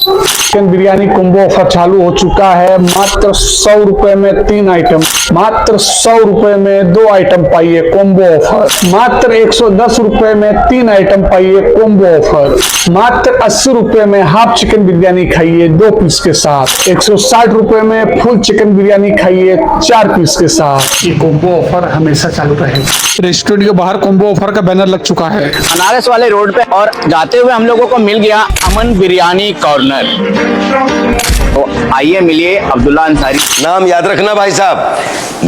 Chicken biryani combo offer चालू हो चुका है। मात्र 100 रुपए में 3 आइटम, मात्र 100 रुपए में 2 आइटम पाइए कॉम्बो ऑफर। मात्र 110 रुपए में 3 आइटम पाइए कॉम्बो ऑफर। मात्र 80 रुपए में हाफ चिकन बिरयानी खाइए 2 पीस के साथ। 160 रुपए में फुल चिकन बिरयानी खाइए 4 पीस के साथ। ये कॉम्बो ऑफर हमेशा चालू रहेगा। रेस्टोरेंट के बाहर कॉम्बो ऑफर का बैनर लग चुका है बनारस वाले रोड पे, और जाते हुए हम लोगों को मिल गया अमन बिरयानी कॉर्नर। तो आइए मिलिए अब्दुल्ला अंसारी। नाम याद रखना भाई साहब,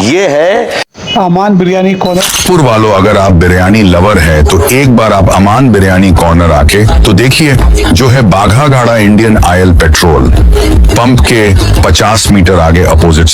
ये है अमान बिरयानी कॉर्नर। पुर वालों, अगर आप बिरयानी लवर है तो एक बार आप अमान बिरयानी कॉर्नर आके तो देखिए, जो है बाघा घाड़ा इंडियन ऑयल पेट्रोल पंप के 50 मीटर आगे अपोजिट।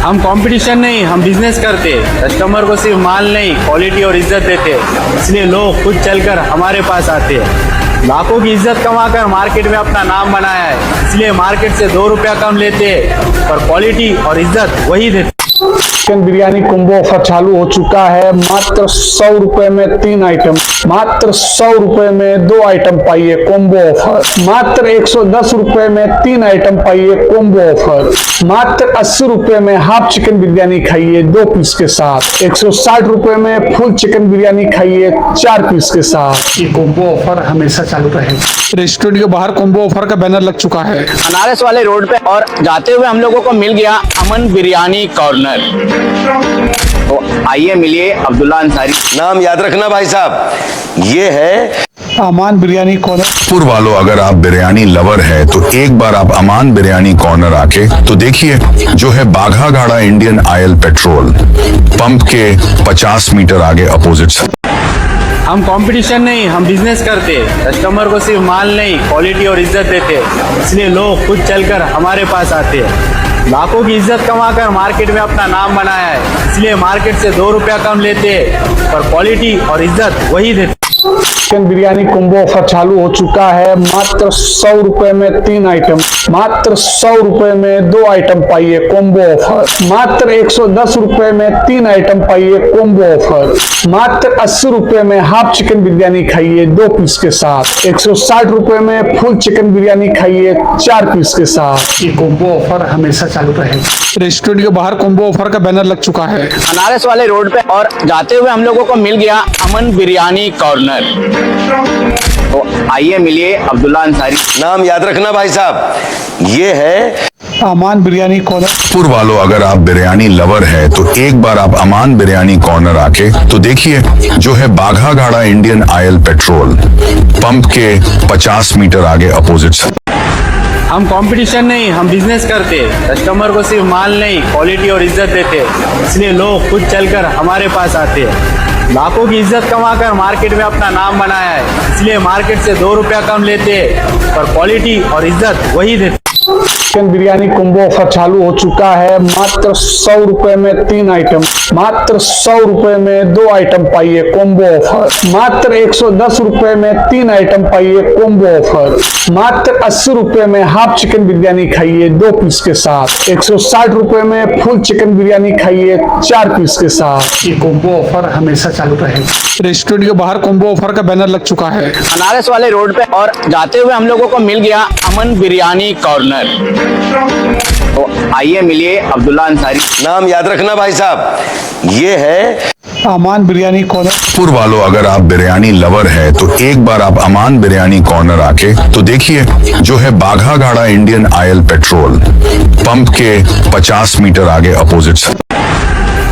हम कंपटीशन नहीं, हम बिजनेस करते। कस्टमर को सिर्फ माल नहीं, क्वालिटी और इज्जत देते। इसलिए लोग खुद चलकर हमारे पास आते हैं। लाखों की इज्जत कमाकर मार्केट में अपना नाम बनाया है, इसलिए मार्केट से 2 रुपया कम लेते, पर क्वालिटी और इज्जत वही देते। चिकन बिरयानी कॉम्बो ऑफर चालू हो चुका है। मात्र 100 रुपए में 3 आइटम, मात्र 100 रुपए में 2 आइटम पाइए कॉम्बो ऑफर। मात्र 110 रुपए में 3 आइटम पाइए कॉम्बो ऑफर। मात्र 80 रुपए में हाफ चिकन बिरयानी खाइए 2 पीस के साथ। 160 रुपए में फुल चिकन बिरयानी खाइए 4 पीस के साथ। ये कॉम्बो ऑफर हमेशा चालू रहेगा। रेस्टोरेंट के बाहर कॉम्बो ऑफर का बैनर लग चुका है बनारस वाले रोड पे, और जाते हुए हम लोगों को मिल गया अमन बिरयानी कॉर्नर। तो आइए मिलिए अब्दुल्ला अंसारी। नाम याद रखना भाई साहब, ये है अमान बिरयानी कॉर्नर। पुर वालों, अगर आप बिरयानी लवर है तो एक बार आप अमान बिरयानी कॉर्नर आके तो देखिए, जो है बाघा घाड़ा इंडियन ऑयल पेट्रोल पंप के 50 मीटर आगे अपोजिट। हम कंपटीशन नहीं, हम बिजनेस करते। कस्टमर को सिर्फ माल नहीं, क्वालिटी और इज्जत देते। इसलिए लोग खुद चलकर हमारे पास आते हैं। लाखों की इज्जत कमाकर मार्केट में अपना नाम बनाया है, इसलिए मार्केट से 2 रुपया कम लेते, पर क्वालिटी और इज्जत वही देते। चिकन बिरयानी कॉम्बो ऑफर चालू हो चुका है। मात्र 100 रुपए में 3 आइटम, मात्र 100 रुपए में 2 आइटम पाइए कॉम्बो ऑफर। मात्र 110 रुपए में 3 आइटम पाइए कॉम्बो ऑफर। मात्र 80 रुपए में हाफ चिकन बिरयानी खाइए 2 पीस के साथ। 160 रुपए में फुल चिकन बिरयानी खाइए 4 पीस के साथ। ये कॉम्बो ऑफर हमेशा चालू रहेगा। रेस्टोरेंट के बाहर कॉम्बो ऑफर का बैनर लग चुका है बनारस वाले रोड पे, और जाते हुए हम लोगों को मिल गया अमन बिरयानी कॉर्नर। तो आइए मिलिए अब्दुल्ला अंसारी। नाम याद रखना भाई साहब, ये है अमान बिरयानी कॉर्नर। पुर वालों, अगर आप बिरयानी लवर है तो एक बार आप अमान बिरयानी कॉर्नर आके तो देखिए, जो है बाघा घाड़ा इंडियन ऑयल पेट्रोल पंप के 50 मीटर आगे अपोजिट। हम कंपटीशन नहीं, हम बिजनेस करते। कस्टमर को सिर्फ माल नहीं, क्वालिटी और इज्जत देते। इसलिए लोग खुद चलकर हमारे पास आते हैं। लाखों की इज्जत कमाकर मार्केट में अपना नाम बनाया है, इसलिए मार्केट से 2 रुपया कम लेते, पर क्वालिटी और इज्जत वही देते। चिकन बिरयानी कॉम्बो ऑफर चालू हो चुका है। मात्र 100 रुपए में 3 आइटम, मात्र 100 रुपए में 2 आइटम पाइए कॉम्बो ऑफर। मात्र 110 रुपए में 3 आइटम पाइए कॉम्बो ऑफर। मात्र 80 रुपए में हाफ चिकन बिरयानी खाइए 2 पीस के साथ। 160 रुपए में फुल चिकन बिरयानी खाइए 4 पीस के साथ। ये कॉम्बो ऑफर हमेशा चालू रहेगा। रेस्टोरेंट के बाहर कॉम्बो ऑफर का बैनर लग चुका है बनारस वाले रोड पे, और जाते हुए हम लोगों को मिल गया अमन बिरयानी कॉर्नर। तो आइए मिलिए अब्दुल्ला अंसारी। नाम याद रखना भाई साहब, ये है अमान बिरयानी कॉर्नर। पुर वालों, अगर आप बिरयानी लवर है तो एक बार आप अमान बिरयानी कॉर्नर आके तो देखिए, जो है बाघा घाड़ा इंडियन ऑयल पेट्रोल पंप के 50 मीटर आगे अपोजिट।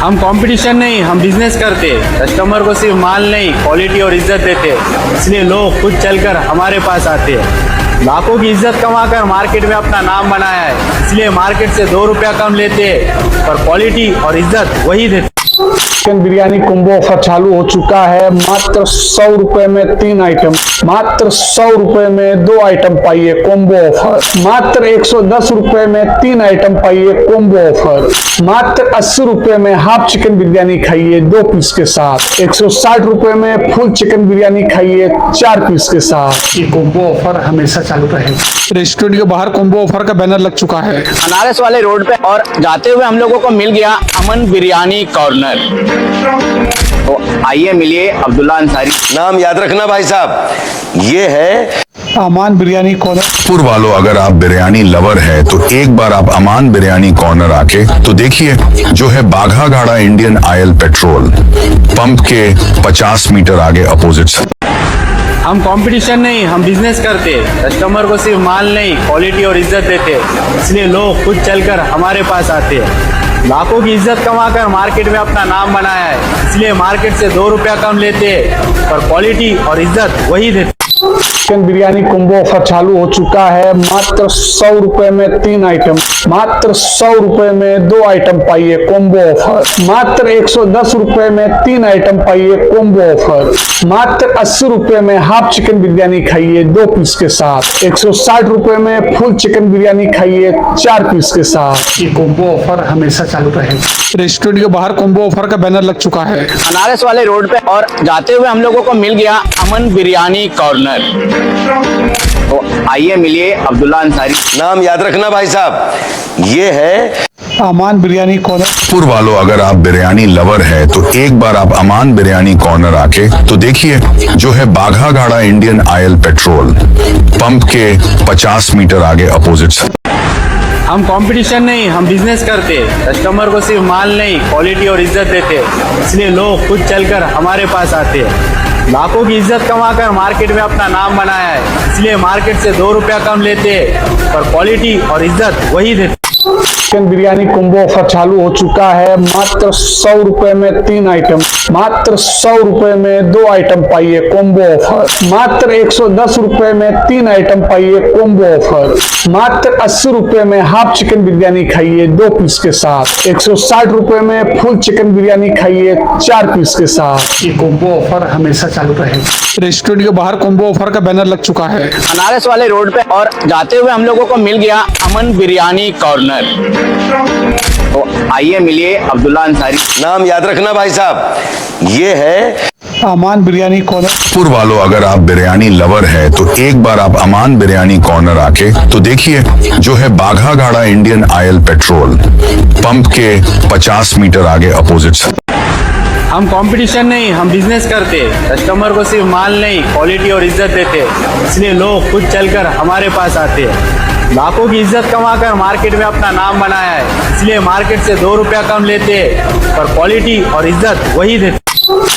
हम कंपटीशन नहीं, हम बिजनेस करते। कस्टमर को सिर्फ माल नहीं, क्वालिटी और इज्जत देते। इसलिए लोग खुद चलकर हमारे पास आते हैं। लाखों की इज्जत कमाकर मार्केट में अपना नाम बनाया है, इसलिए मार्केट से 2 रुपया कम लेते, पर क्वालिटी और इज्जत वही देते। चिकन बिरयानी कॉम्बो ऑफर चालू हो चुका है। मात्र 100 रुपए में 3 आइटम, मात्र 100 रुपए में 2 आइटम पाइए कॉम्बो ऑफर। मात्र 110 रुपए में 3 आइटम पाइए कॉम्बो ऑफर। मात्र 80 रुपए में हाफ चिकन बिरयानी खाइए 2 पीस के साथ। 160 रुपए में फुल चिकन बिरयानी खाइए 4 पीस के साथ। ये कॉम्बो ऑफर हमेशा चालू रहेगा। रेस्टोरेंट के बाहर कॉम्बो ऑफर का बैनर लग चुका है बनारस वाले रोड पे, और जाते हुए हम लोगों को मिल गया अमन बिरयानी कॉर्नर। तो आइए मिलिए अब्दुल्ला अंसारी। नाम याद रखना भाई साहब, ये है अमान बिरयानी कॉर्नर। पुर वालों, अगर आप बिरयानी लवर है तो एक बार आप अमान बिरयानी कॉर्नर आके तो देखिए, जो है बाघा घाड़ा इंडियन ऑयल पेट्रोल पंप के 50 मीटर आगे अपोजिट। हम कंपटीशन नहीं, हम बिजनेस करते। कस्टमर को सिर्फ माल नहीं, क्वालिटी और इज्जत देते। इसलिए लोग खुद चलकर हमारे पास आते हैं। लाखों की इज्जत कमाकर मार्केट में अपना नाम बनाया है। इसलिए मार्केट से 2 रुपया कम लेते हैं, पर क्वालिटी और इज्जत वही देते। चिकन बिरयानी कॉम्बो ऑफर चालू हो चुका है। मात्र 100 रुपए में 3 आइटम, मात्र 100 रुपए में 2 आइटम पाइए कॉम्बो ऑफर। मात्र 110 रुपए में 3 आइटम पाइए कॉम्बो ऑफर। मात्र 80 रुपए में हाफ चिकन बिरयानी खाइए 2 पीस के साथ। 160 रुपए में फुल चिकन बिरयानी खाइए 4 पीस के साथ। ये कॉम्बो ऑफर हमेशा चालू रहेगा। रेस्टोरेंट के बाहर कॉम्बो ऑफर का बैनर लग चुका है अनारस वाले रोड पे, और जाते हुए हम लोगों को मिल गया अमन बिरयानी कॉर्नर। तो आइए मिलिए अब्दुल्ला अंसारी। नाम याद रखना भाई साहब, ये है अमान बिरयानी कॉर्नर। पुर वालों, अगर आप बिरयानी लवर है तो एक बार आप अमान बिरयानी कॉर्नर आके तो देखिए, जो है बाघा घाड़ा इंडियन ऑयल पेट्रोल पंप के 50 मीटर आगे अपोजिट। हम कंपटीशन नहीं, हम बिजनेस करते। कस्टमर को सिर्फ माल नहीं, क्वालिटी और इज्जत देते। इसलिए लोग खुद चलकर हमारे पास आते हैं। लाखों की इज्जत कमाकर मार्केट में अपना नाम बनाया है। इसलिए मार्केट से 2 रुपया कम लेते हैं, पर क्वालिटी और इज्जत वही देते। चिकन बिरयानी कॉम्बो ऑफर चालू हो चुका है। मात्र 100 रुपए में 3 आइटम, मात्र 100 रुपए में 2 आइटम पाइए कॉम्बो ऑफर। मात्र 110 रुपए में 3 आइटम पाइए कॉम्बो ऑफर। मात्र 80 रुपए में हाफ चिकन बिरयानी खाइए 2 पीस के साथ। 160 रुपए में फुल चिकन बिरयानी खाइए 4 पीस के साथ। ये कॉम्बो ऑफर हमेशा चालू रहेगा। रेस्टोरेंट के बाहर कॉम्बो ऑफर का बैनर लग चुका है अनारस वाले रोड पे, और जाते हुए हम लोगों को मिल गया अमन बिरयानी कॉर्नर। तो आइए मिलिए अब्दुल्ला अंसारी। नाम याद रखना भाई साहब, ये है अमान बिरयानी कॉर्नर। पुर वालों, अगर आप बिरयानी लवर है तो एक बार आप अमान बिरयानी कॉर्नर आके तो देखिए, जो है बाघा घाड़ा इंडियन ऑयल पेट्रोल पंप के 50 मीटर आगे अपोजिट। हम कंपटीशन नहीं, हम बिजनेस करते। कस्टमर को सिर्फ माल नहीं, क्वालिटी और इज्जत देते। इसलिए लोग खुद चलकर हमारे पास आते हैं। लाखों की इज्जत कमाकर मार्केट में अपना नाम बनाया है। इसलिए मार्केट से 2 रुपया कम लेते हैं, पर क्वालिटी और इज्जत वही देते।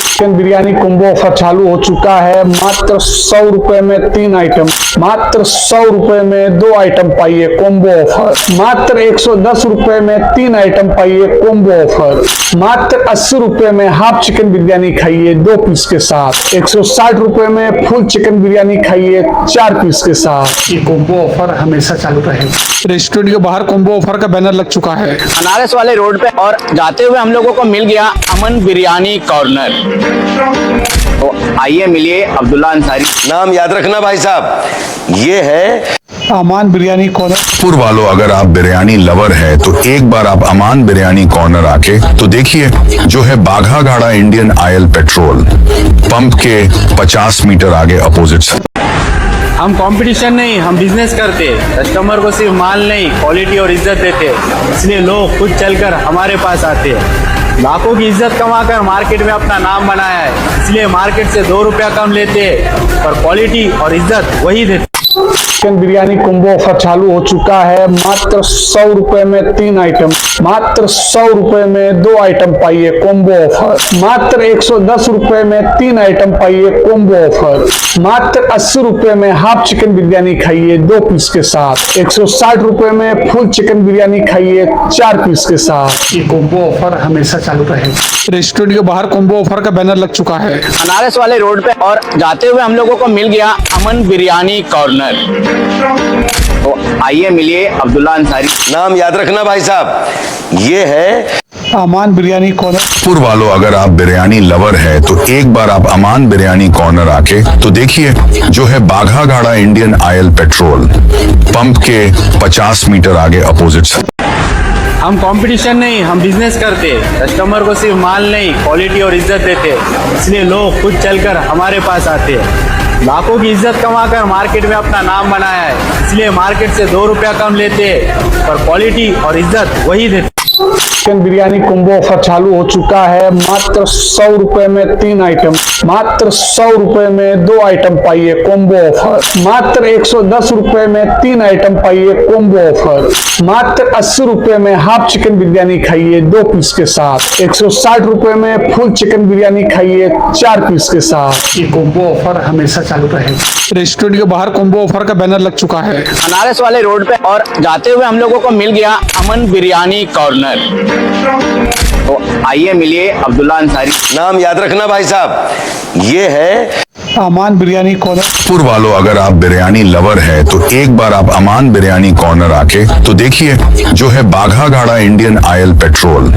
चिकन बिरयानी कॉम्बो ऑफर चालू हो चुका है। मात्र 100 रुपए में 3 आइटम, मात्र 100 रुपए में 2 आइटम पाइए कॉम्बो ऑफर। मात्र 110 रुपए में 3 आइटम पाइए कॉम्बो ऑफर। मात्र 80 रुपए में हाफ चिकन बिरयानी खाइए 2 पीस के साथ। 160 रुपए में फुल चिकन बिरयानी खाइए 4 पीस के साथ। ये कॉम्बो ऑफर हमेशा चालू रहेगा। रेस्टोरेंट के बाहर कॉम्बो ऑफर का बैनर लग चुका है अनारस वाले रोड पे, और जाते हुए हम लोगों को मिल गया अमन बिरयानी कॉर्नर। तो आइए मिलिए अब्दुल्ला अंसारी। नाम याद रखना भाई साहब, ये है अमान बिरयानी कॉर्नर। पुर वालों, अगर आप बिरयानी लवर है तो एक बार आप अमान बिरयानी कॉर्नर आके तो देखिए, जो है बाघा घाड़ा इंडियन ऑयल पेट्रोल पंप के 50 मीटर आगे अपोजिट। हम कंपटीशन नहीं, हम बिजनेस करते। कस्टमर को सिर्फ माल नहीं, क्वालिटी और इज्जत देते। इसलिए लोग खुद चलकर हमारे पास आते हैं। लाखों की इज्जत कमाकर मार्केट में अपना नाम बनाया है। इसलिए मार्केट से 2 रुपया कम लेते हैं, पर क्वालिटी और इज्जत वही देते। चिकन बिरयानी कॉम्बो ऑफर चालू हो चुका है। मात्र 100 रुपए में 3 आइटम, मात्र 100 रुपए में 2 आइटम पाइए कॉम्बो ऑफर। मात्र 110 रुपए में 3 आइटम पाइए कॉम्बो ऑफर। मात्र 80 रुपए में हाफ चिकन बिरयानी खाइए 2 पीस के साथ। 160 रुपए में फुल चिकन बिरयानी खाइए 4 पीस के साथ। ये कॉम्बो ऑफर हमेशा चालू रहेगा। रेस्टोरेंट के बाहर कॉम्बो ऑफर का बैनर लग चुका है अनारस वाले रोड पे, और जाते हुए हम लोगों को मिल गया अमन बिरयानी कॉर्नर। तो आइए मिलिए अब्दुल्ला अंसारी। नाम याद रखना भाई साहब, ये है अमान बिरयानी कॉर्नर। पुर वालों, अगर आप बिरयानी लवर है तो एक बार आप अमान बिरयानी कॉर्नर आके तो देखिए, जो है बाघा घाड़ा इंडियन ऑयल पेट्रोल पंप के 50 मीटर आगे अपोजिट। हम कंपटीशन नहीं, हम बिजनेस करते। कस्टमर को सिर्फ माल नहीं, क्वालिटी और इज्जत देते। इसलिए लोग खुद चलकर हमारे पास आते हैं। लाखों की इज्जत कमाकर मार्केट में अपना नाम बनाया है। इसलिए मार्केट से 2 रुपया कम लेते हैं, पर क्वालिटी और इज्जत वही देते। चिकन बिरयानी कॉम्बो ऑफर चालू हो चुका है। मात्र 100 रुपए में 3 आइटम, मात्र 100 रुपए में 2 आइटम पाइए कॉम्बो ऑफर। मात्र 110 रुपए में 3 आइटम पाइए कॉम्बो ऑफर। मात्र 80 रुपए में हाफ चिकन बिरयानी खाइए 2 पीस के साथ। 160 रुपए में फुल चिकन बिरयानी खाइए 4 पीस के साथ। ये कॉम्बो ऑफर हमेशा चालू रहेगा। रेस्टोरेंट के बाहर कॉम्बो ऑफर का बैनर लग चुका है। बनारस वाले रोड पे, और जाते हुए हम लोगों को मिल गया अमन बिरयानी कॉर्नर। तो आइए मिलिए अब्दुल्ला अंसारी। नाम याद रखना भाई साहब, ये है अमान बिरयानी कॉर्नर। पुर वालों, अगर आप बिरयानी लवर है तो एक बार आप अमान बिरयानी कॉर्नर आके तो देखिए, जो है बाघा घाड़ा इंडियन ऑयल पेट्रोल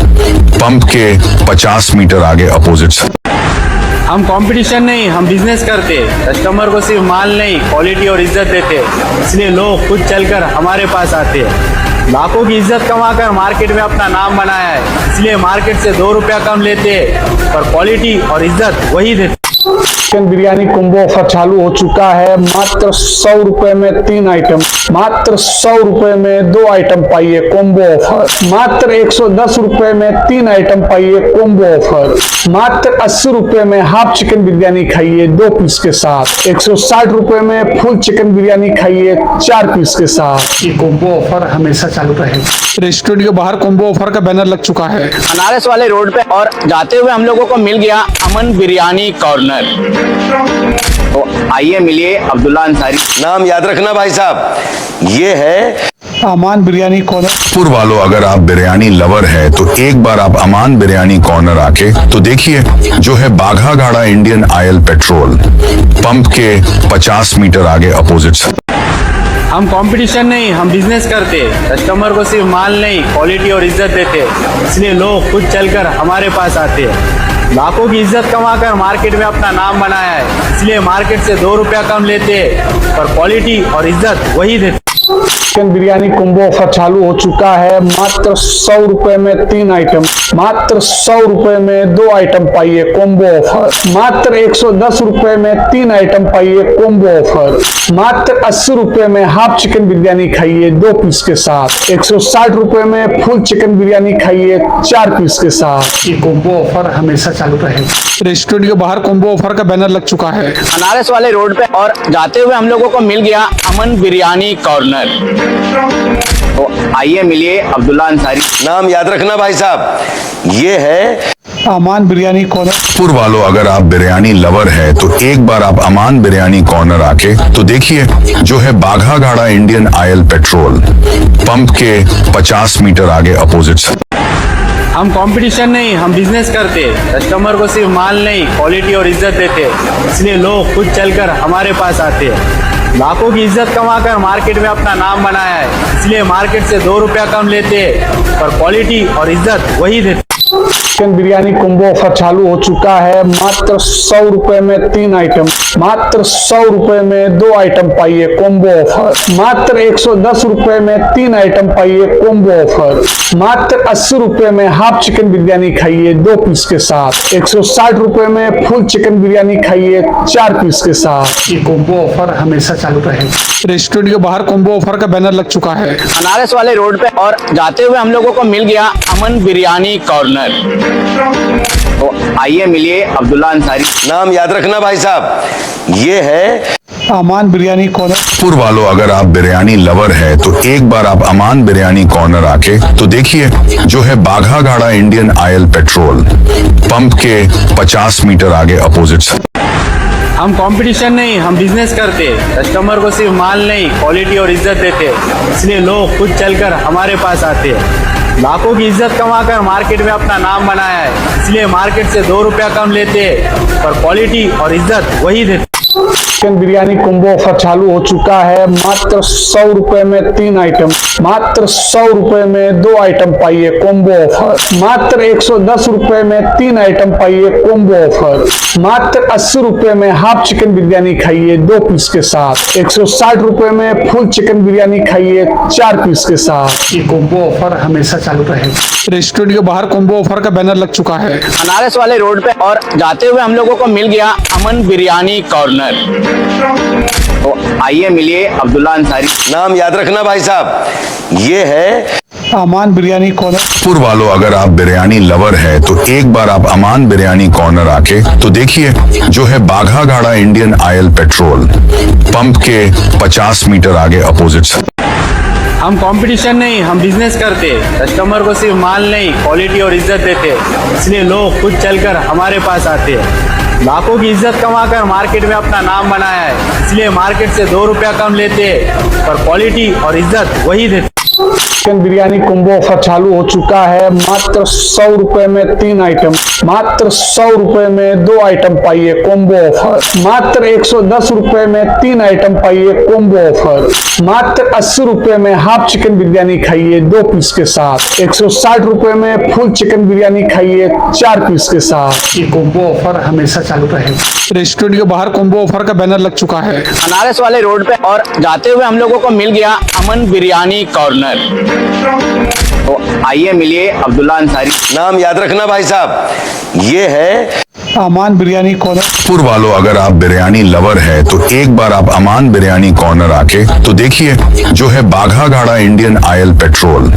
पंप के 50 मीटर आगे अपोजिट। हम कंपटीशन नहीं, हम बिजनेस करते। कस्टमर को सिर्फ माल नहीं, क्वालिटी और इज्जत देते। इसलिए लोग खुद चलकर हमारे पास आते हैं। लाखों की इज्जत कमाकर मार्केट में अपना नाम बनाया है, इसलिए मार्केट से 2 रुपया कम लेते, पर क्वालिटी और इज्जत वही देते। चिकन बिरयानी कॉम्बो ऑफर चालू हो चुका है। मात्र 100 रुपए में 3 आइटम, मात्र 100 रुपए में 2 आइटम पाइए कॉम्बो ऑफर। मात्र 110 रुपए में 3 आइटम पाइए कॉम्बो ऑफर। मात्र 80 रुपए में हाफ चिकन बिरयानी खाइए 2 पीस के साथ। 160 रुपए में फुल चिकन बिरयानी खाइए 4 पीस के साथ। ये कॉम्बो ऑफर हमेशा चालू रहेगा। रेस्टोरेंट के बाहर कॉम्बो ऑफर का बैनर लग चुका है। बनारस वाले रोड पे, और जाते हुए हम लोगों को मिल गया अमन बिरयानी कॉर्नर। तो आइए मिलिए अब्दुल्ला अंसारी। नाम याद रखना भाई साहब, ये है अमान बिरयानी कॉर्नर। पुर वालों, अगर आप बिरयानी लवर है तो एक बार आप अमान बिरयानी कॉर्नर आके तो देखिए, जो है बाघा घाड़ा इंडियन ऑयल पेट्रोल पंप के 50 मीटर आगे अपोजिट। हम कंपटीशन नहीं, हम बिजनेस करते। कस्टमर को सिर्फ माल नहीं, क्वालिटी और इज्जत देते। इसलिए लोग खुद चलकर हमारे पास आते हैं। लाखों की इज्जत कमाकर मार्केट में अपना नाम बनाया है, इसलिए मार्केट से 2 रुपया कम लेते, पर क्वालिटी और इज्जत वही देते। चिकन बिरयानी कॉम्बो ऑफर चालू हो चुका है। मात्र 100 रुपए में 3 आइटम, मात्र 100 रुपए में 2 आइटम पाइए कॉम्बो ऑफर। मात्र 110 रुपए में 3 आइटम पाइए कॉम्बो ऑफर। मात्र 80 रुपए में हाफ चिकन बिरयानी खाइए 2 पीस के साथ। 160 रुपए में फुल चिकन बिरयानी खाइए 4 पीस के साथ। ये कॉम्बो ऑफर हमेशा चालू रहेगा। रेस्टोरेंट के बाहर कॉम्बो ऑफर का बैनर लग चुका है। बनारस वाले रोड पे, और जाते हुए हम लोगों को मिल गया अमन बिरयानी कॉर्नर। तो आइए मिलिए अब्दुल्ला अंसारी। नाम याद रखना भाई साहब, ये है अमान बिरयानी कॉर्नर। पुर वालों, अगर आप बिरयानी लवर है तो एक बार आप अमान बिरयानी कॉर्नर आके तो देखिए, जो है बाघा घाड़ा इंडियन ऑयल पेट्रोल पंप के 50 मीटर आगे अपोजिट। हम कंपटीशन नहीं, हम बिजनेस करते। कस्टमर को सिर्फ माल नहीं, क्वालिटी और इज्जत देते। इसलिए लोग खुद चलकर हमारे पास आते हैं। लाखों की इज्जत कमाकर मार्केट में अपना नाम बनाया है, इसलिए मार्केट से 2 रुपया कम लेते, पर क्वालिटी और इज्जत वही देते। चिकन बिरयानी कॉम्बो ऑफर चालू हो चुका है। मात्र 100 रुपए में 3 आइटम, मात्र 100 रुपए में 2 आइटम पाइए कॉम्बो ऑफर। मात्र 110 रुपए में 3 आइटम पाइए कॉम्बो ऑफर। मात्र 80 रुपए में हाफ चिकन बिरयानी खाइए 2 पीस के साथ। 160 रुपए में फुल चिकन बिरयानी खाइए 4 पीस के साथ। ये कॉम्बो ऑफर हमेशा चालू रहेगा। रेस्टोरेंट के बाहर कॉम्बो ऑफर का बैनर लग चुका है। बनारस वाले रोड पे, और जाते हुए हम लोगों को मिल गया अमन बिरयानी कॉर्नर। तो आइए मिलिए अब्दुल्ला अंसारी। नाम याद रखना भाई साहब, ये है अमान बिरयानी कॉर्नर। पुर वालों, अगर आप बिरयानी लवर है तो एक बार आप अमान बिरयानी कॉर्नर आके तो देखिए, जो है बाघा घाड़ा इंडियन ऑयल पेट्रोल पंप के 50 मीटर आगे अपोजिट। हम कंपटीशन नहीं, हम बिजनेस करते। कस्टमर को सिर्फ माल नहीं, क्वालिटी और इज्जत देते। इसलिए लोग खुद चलकर हमारे पास आते हैं। लाखों की इज्जत कमाकर मार्केट में अपना नाम बनाया है, इसलिए मार्केट से 2 रुपया कम लेते, पर क्वालिटी और इज्जत वही देते। चिकन बिरयानी कॉम्बो ऑफर चालू हो चुका है। मात्र 100 रुपए में 3 आइटम, मात्र 100 रुपए में 2 आइटम पाइए कॉम्बो ऑफर। मात्र 110 रुपए में 3 आइटम पाइए कॉम्बो ऑफर। मात्र 80 रुपए में हाफ चिकन बिरयानी खाइए 2 पीस के साथ। 160 रुपए में फुल चिकन बिरयानी खाइए 4 पीस के साथ। ये कॉम्बो ऑफर हमेशा चालू रहेगा। रेस्टोरेंट के बाहर कॉम्बो ऑफर का बैनर लग चुका है। बनारस वाले रोड पे, और जाते हुए हम लोगों को मिल गया अमन बिरयानी कॉर्नर। तो आइए मिलिए अब्दुल्ला अंसारी। नाम याद रखना भाई साहब, ये है अमान बिरयानी कॉर्नर। पुर वालों, अगर आप बिरयानी लवर है तो एक बार आप अमान बिरयानी कॉर्नर आके तो देखिए, जो है बाघा घाड़ा इंडियन ऑयल पेट्रोल पंप के 50 मीटर आगे अपोजिट। हम कंपटीशन नहीं, हम बिजनेस करते। कस्टमर को सिर्फ माल नहीं, क्वालिटी और इज्जत देते। इसलिए लोग खुद चलकर हमारे पास आते हैं। लाखों की इज्जत कमाकर मार्केट में अपना नाम बनाया है। इसलिए मार्केट से 2 रुपया कम लेते हैं, पर क्वालिटी और इज्जत वही देते। चिकन बिरयानी कॉम्बो ऑफर चालू हो चुका है। मात्र 100 रुपए में 3 आइटम, मात्र 100 रुपए में 2 आइटम पाइए कॉम्बो ऑफर। मात्र 110 रुपए में 3 आइटम पाइए कॉम्बो ऑफर। मात्र 80 रुपए में हाफ चिकन बिरयानी खाइए 2 पीस के साथ। 160 रुपए में फुल चिकन बिरयानी खाइए 4 पीस के साथ। ये कॉम्बो ऑफर हमेशा चालू रहेगा। रेस्टोरेंट के बाहर कॉम्बो ऑफर का बैनर लग चुका है बनारस वाले रोड पे, और जाते हुए हम लोगों को मिल गया अमन बिरयानी कॉर्नर। तो आइए मिलिए अब्दुल्ला अंसारी। नाम याद रखना भाई साहब, ये है अमान बिरयानी कॉर्नर। पुर वालों, अगर आप बिरयानी लवर है तो एक बार आप अमान बिरयानी कॉर्नर आके तो देखिए, जो है बाघा घाड़ा इंडियन ऑयल पेट्रोल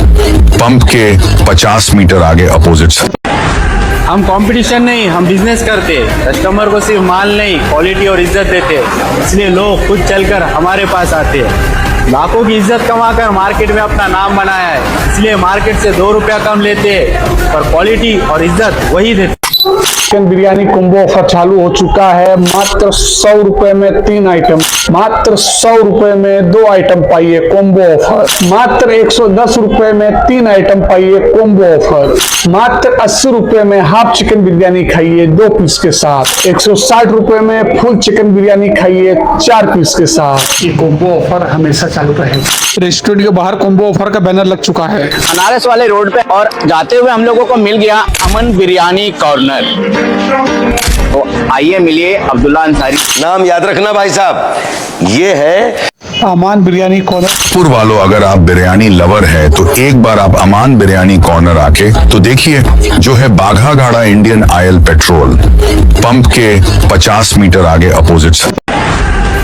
पंप के 50 मीटर आगे अपोजिट। हम कंपटीशन नहीं, हम बिजनेस करते। कस्टमर को सिर्फ माल नहीं, क्वालिटी और इज्जत देते। इसलिए लोग खुद चलकर हमारे पास आते हैं। लाखों की इज्जत कमाकर मार्केट में अपना नाम बनाया है। इसलिए मार्केट से 2 रुपया कम लेते हैं, पर क्वालिटी और इज्जत वही देते। चिकन बिरयानी कॉम्बो ऑफर चालू हो चुका है। मात्र 100 रुपए में 3 आइटम, मात्र 100 रुपए में 2 आइटम पाइए कॉम्बो ऑफर। मात्र 110 रुपए में 3 आइटम पाइए कॉम्बो ऑफर। मात्र 80 रुपए में हाफ चिकन बिरयानी खाइए 2 पीस के साथ। 160 रुपए में फुल चिकन बिरयानी खाइए 4 पीस के साथ। ये कॉम्बो ऑफर हमेशा चालू रहेगा। रेस्टोरेंट के बाहर कॉम्बो ऑफर का बैनर लग चुका है बनारस वाले रोड पे, और जाते हुए हम लोगों को मिल गया अमन बिरयानी कॉर्नर। तो आइए मिलिए अब्दुल्ला अंसारी। नाम याद रखना भाई साहब, ये है अमान बिरयानी कॉर्नर। पुर वालों, अगर आप बिरयानी लवर है तो एक बार आप अमान बिरयानी कॉर्नर आके तो देखिए, जो है बाघा घाड़ा इंडियन ऑयल पेट्रोल पंप के 50 मीटर आगे अपोजिट।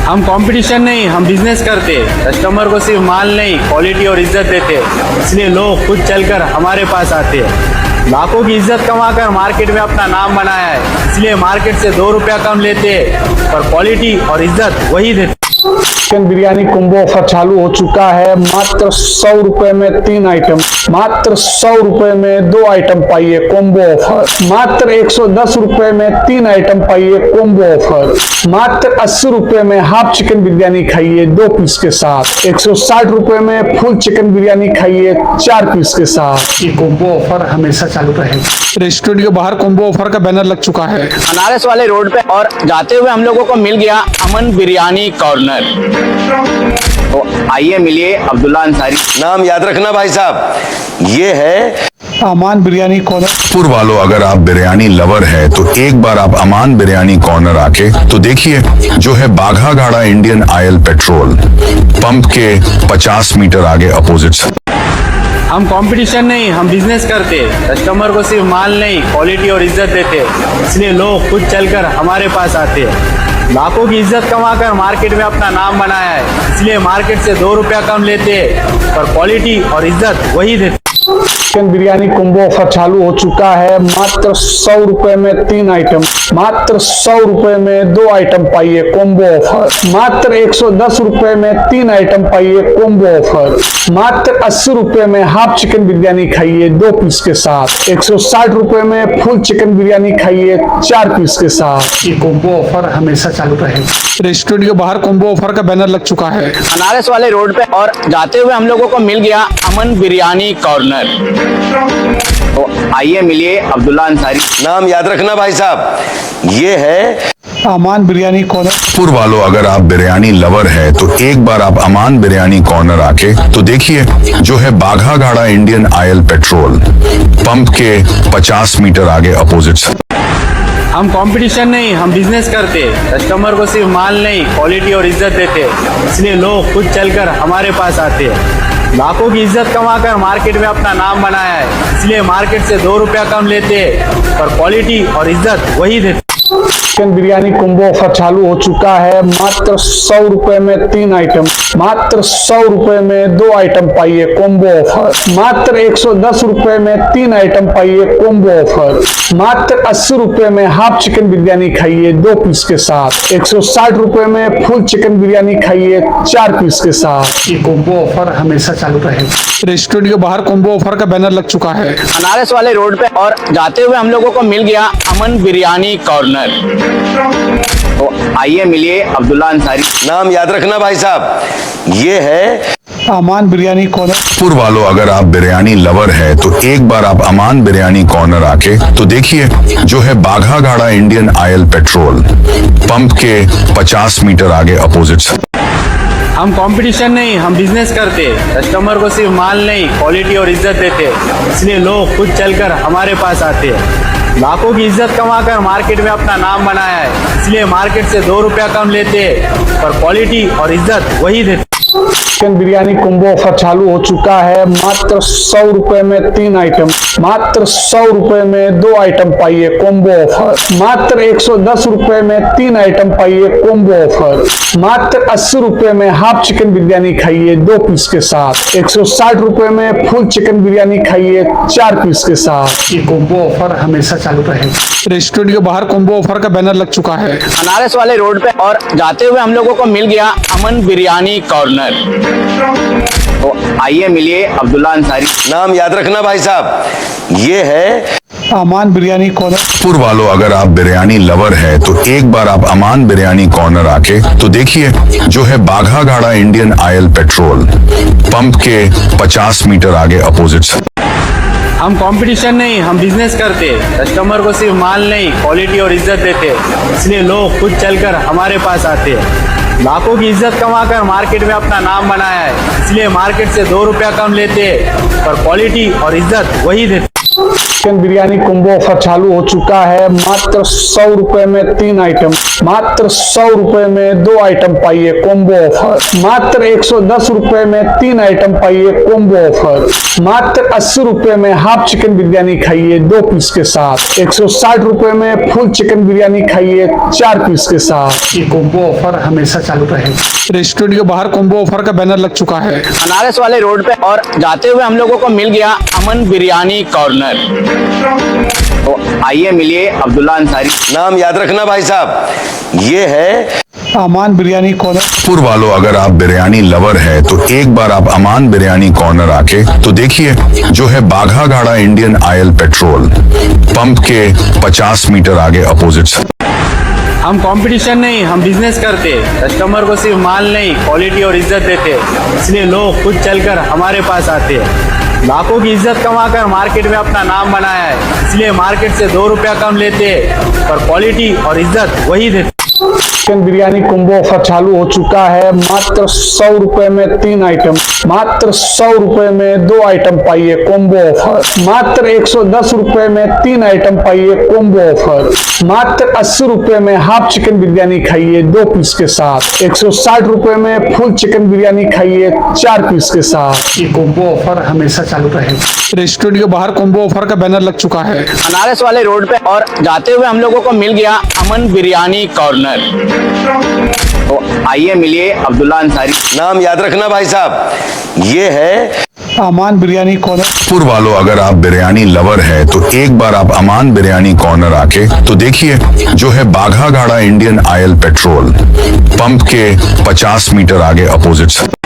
हम कंपटीशन नहीं, हम बिजनेस करते। कस्टमर को सिर्फ माल नहीं, क्वालिटी और इज्जत देते। इसलिए लोग खुद चलकर हमारे पास आते हैं। लाखों की इज्जत कमाकर मार्केट में अपना नाम बनाया है। इसलिए मार्केट से 2 रुपया कम लेते हैं, पर क्वालिटी और इज्जत वही देते। चिकन बिरयानी कॉम्बो ऑफर चालू हो चुका है। मात्र 100 रुपए में 3 आइटम, मात्र 100 रुपए में 2 आइटम पाइए कॉम्बो ऑफर। मात्र 110 रुपए में 3 आइटम पाइए कॉम्बो ऑफर। मात्र 80 रुपए में हाफ चिकन बिरयानी खाइए 2 पीस के साथ। 160 रुपए में फुल चिकन बिरयानी खाइए 4 पीस के साथ। ये कॉम्बो ऑफर हमेशा चालू रहेगा। रेस्टोरेंट के बाहर कॉम्बो ऑफर का बैनर लग चुका है बनारस वाले रोड पे, और जाते हुए हम लोगों को मिल गया अमन बिरयानी कॉर्नर। तो आइए मिलिए अब्दुल्ला अंसारी। नाम याद रखना भाई साहब, ये है अमान बिरयानी कॉर्नर। पुर वालों, अगर आप बिरयानी लवर है तो एक बार आप अमान बिरयानी कॉर्नर आके तो देखिए, जो है बाघा घाड़ा इंडियन ऑयल पेट्रोल पंप के 50 मीटर आगे अपोजिट। हम कंपटीशन नहीं, हम बिजनेस करते। कस्टमर को सिर्फ माल नहीं, क्वालिटी और इज्जत देते। इसलिए लोग खुद चलकर हमारे पास आते हैं। लाखों की इज्जत कमाकर मार्केट में अपना नाम बनाया है। इसलिए मार्केट से 2 रुपया कम लेते हैं, पर क्वालिटी और इज्जत वही देते। चिकन बिरयानी कॉम्बो ऑफर चालू हो चुका है। मात्र 100 रुपए में 3 आइटम, मात्र 100 रुपए में 2 आइटम पाइए कॉम्बो ऑफर। मात्र 110 रुपए में 3 आइटम पाइए कॉम्बो ऑफर। मात्र 80 रुपए में हाफ चिकन बिरयानी खाइए 2 पीस के साथ। 160 रुपए में फुल चिकन बिरयानी खाइए 4 पीस के साथ। ये कॉम्बो ऑफर हमेशा चालू रहेगा। रेस्टोरेंट के बाहर कॉम्बो ऑफर का बैनर लग चुका है बनारस वाले रोड पे, और जाते हुए हम लोगों को मिल गया अमन बिरयानी कॉर्नर। तो आइए मिलिए अब्दुल्ला अंसारी। नाम याद रखना भाई साहब, ये है अमान बिरयानी कॉर्नर। पुर वालों, अगर आप बिरयानी लवर है तो एक बार आप अमान बिरयानी कॉर्नर आके तो देखिए, जो है बाघा घाड़ा इंडियन ऑयल पेट्रोल पंप के 50 मीटर आगे अपोजिट। हम कंपटीशन नहीं, हम बिजनेस करते। कस्टमर को सिर्फ माल नहीं, क्वालिटी और इज्जत देते। इसलिए लोग खुद चलकर हमारे पास आते हैं। लाखों की इज्जत कमाकर मार्केट में अपना नाम बनाया है। इसलिए मार्केट से 2 रुपया कम लेते हैं, पर क्वालिटी और इज्जत वही देते। चिकन बिरयानी कॉम्बो ऑफर चालू हो चुका है। मात्र 100 रुपए में 3 आइटम, मात्र 100 रुपए में 2 आइटम पाइए कॉम्बो ऑफर। मात्र 110 रुपए में 3 आइटम पाइए कॉम्बो ऑफर। मात्र 80 रुपए में हाफ चिकन बिरयानी खाइए 2 पीस के साथ। 160 रुपए में फुल चिकन बिरयानी खाइए 4 पीस के साथ। ये कॉम्बो ऑफर हमेशा चालू रहेगा। रेस्टोरेंट के बाहर कॉम्बो ऑफर का बैनर लग चुका है अनारस वाले रोड पे, और जाते हुए हम लोगों को मिल गया अमन बिरयानी कॉर्नर। तो आइए मिलिए अब्दुल्ला अंसारी। नाम याद रखना भाई साहब, ये है अमान बिरयानी कॉर्नर। पुर वालों, अगर आप बिरयानी लवर है तो एक बार आप अमान बिरयानी कॉर्नर आके तो देखिए, जो है बाघा घाड़ा इंडियन ऑयल पेट्रोल पंप के 50 मीटर आगे अपोजिट। हम कंपटीशन नहीं, हम बिजनेस करते। कस्टमर को सिर्फ माल नहीं, क्वालिटी और इज्जत देते। इसलिए लोग खुद चलकर हमारे पास आते हैं। लाखों की इज्जत कमाकर मार्केट में अपना नाम बनाया है, इसलिए मार्केट से 2 रुपया कम लेते हैं, पर क्वालिटी और इज्जत वही देते। चिकन बिरयानी कॉम्बो ऑफर चालू हो चुका है। मात्र 100 रुपए में 3 आइटम, मात्र 100 रुपए में 2 आइटम पाइए कॉम्बो ऑफर। मात्र 110 रुपए में 3 आइटम पाइए कॉम्बो ऑफर। मात्र 80 रुपए में हाफ चिकन बिरयानी खाइए 2 पीस के साथ। 160 रुपए में फुल चिकन बिरयानी खाइए 4 पीस के साथ। ये कॉम्बो ऑफर हमेशा चालू रहेगा। रेस्टोरेंट के बाहर कॉम्बो ऑफर का बैनर लग चुका है अनारस वाले रोड पे, और जाते हुए हम लोगों को मिल गया अमन बिरयानी कॉर्नर। तो आइए मिलिए अब्दुल्ला अंसारी। नाम याद रखना भाई साहब, ये है अमान बिरयानी कॉर्नर। पुर वालों, अगर आप बिरयानी लवर है तो एक बार आप अमान बिरयानी कॉर्नर आके तो देखिए, जो है बाघा घाड़ा इंडियन ऑयल पेट्रोल पंप के 50 मीटर आगे अपोजिट। हम कंपटीशन नहीं, हम बिजनेस करते। कस्टमर को सिर्फ माल नहीं, क्वालिटी और इज्जत देते। इसलिए लोग खुद चलकर हमारे पास आते हैं। लाखों की इज्जत कमाकर मार्केट में अपना नाम बनाया है, इसलिए मार्केट से 2 रुपया कम लेते हैं, पर क्वालिटी और इज्जत वही देते। चिकन बिरयानी कॉम्बो ऑफर चालू हो चुका है। मात्र 100 रुपए में 3 आइटम, मात्र 100 रुपए में 2 आइटम पाइए कॉम्बो ऑफर। मात्र 110 रुपए में 3 आइटम पाइए कॉम्बो ऑफर। मात्र 80 रुपए में हाफ चिकन बिरयानी खाइए 2 पीस के साथ। 160 रुपए में फुल चिकन बिरयानी खाइए 4 पीस के साथ। ये कॉम्बो ऑफर हमेशा चालू रहेगा। रेस्टोरेंट के बाहर कॉम्बो ऑफर का बैनर लग चुका है अनारस वाले रोड पे, और जाते हुए हम लोगों को मिल गया अमन बिरयानी कॉर्नर। तो आइए मिलिए अब्दुल्ला अंसारी। नाम याद रखना भाई साहब, ये है अमान बिरयानी कॉर्नर। पुर वालों, अगर आप बिरयानी लवर है तो एक बार आप अमान बिरयानी कॉर्नर आके तो देखिए, जो है बाघा घाड़ा इंडियन ऑयल पेट्रोल पंप के 50 मीटर आगे अपोजिट। हम कंपटीशन नहीं, हम बिजनेस करते। कस्टमर को सिर्फ माल नहीं, क्वालिटी और इज्जत देते। इसलिए लोग खुद चलकर हमारे पास आते हैं। लाखों की इज्जत कमाकर मार्केट में अपना नाम बनाया है, इसलिए मार्केट से 2 रुपया कम लेते हैं, पर क्वालिटी और इज्जत वही देते। चिकन बिरयानी कॉम्बो ऑफर चालू हो चुका है। मात्र 100 रुपए में 3 आइटम, मात्र 100 रुपए में 2 आइटम पाइए कॉम्बो ऑफर। मात्र 110 रुपए में 3 आइटम पाइए कॉम्बो ऑफर। मात्र 80 रुपए में हाफ चिकन बिरयानी खाइए 2 पीस के साथ। 160 रुपए में फुल चिकन बिरयानी खाइए 4 पीस के साथ। ये कॉम्बो ऑफर हमेशा चालू रहेगा। रेस्टोरेंट के बाहर कॉम्बो ऑफर का बैनर लग चुका है अनारस वाले रोड पे, और जाते हुए हम लोगों को मिल गया अमन बिरयानी कॉर्नर। तो आइए मिलिए अब्दुल्ला अंसारी। नाम याद रखना भाई साहब, ये है अमान बिरयानी कॉर्नर। पुर वालों, अगर आप बिरयानी लवर है तो एक बार आप अमान बिरयानी कॉर्नर आके तो देखिए, जो है बाघा घाड़ा इंडियन ऑयल पेट्रोल पंप के 50 मीटर आगे अपोजिट।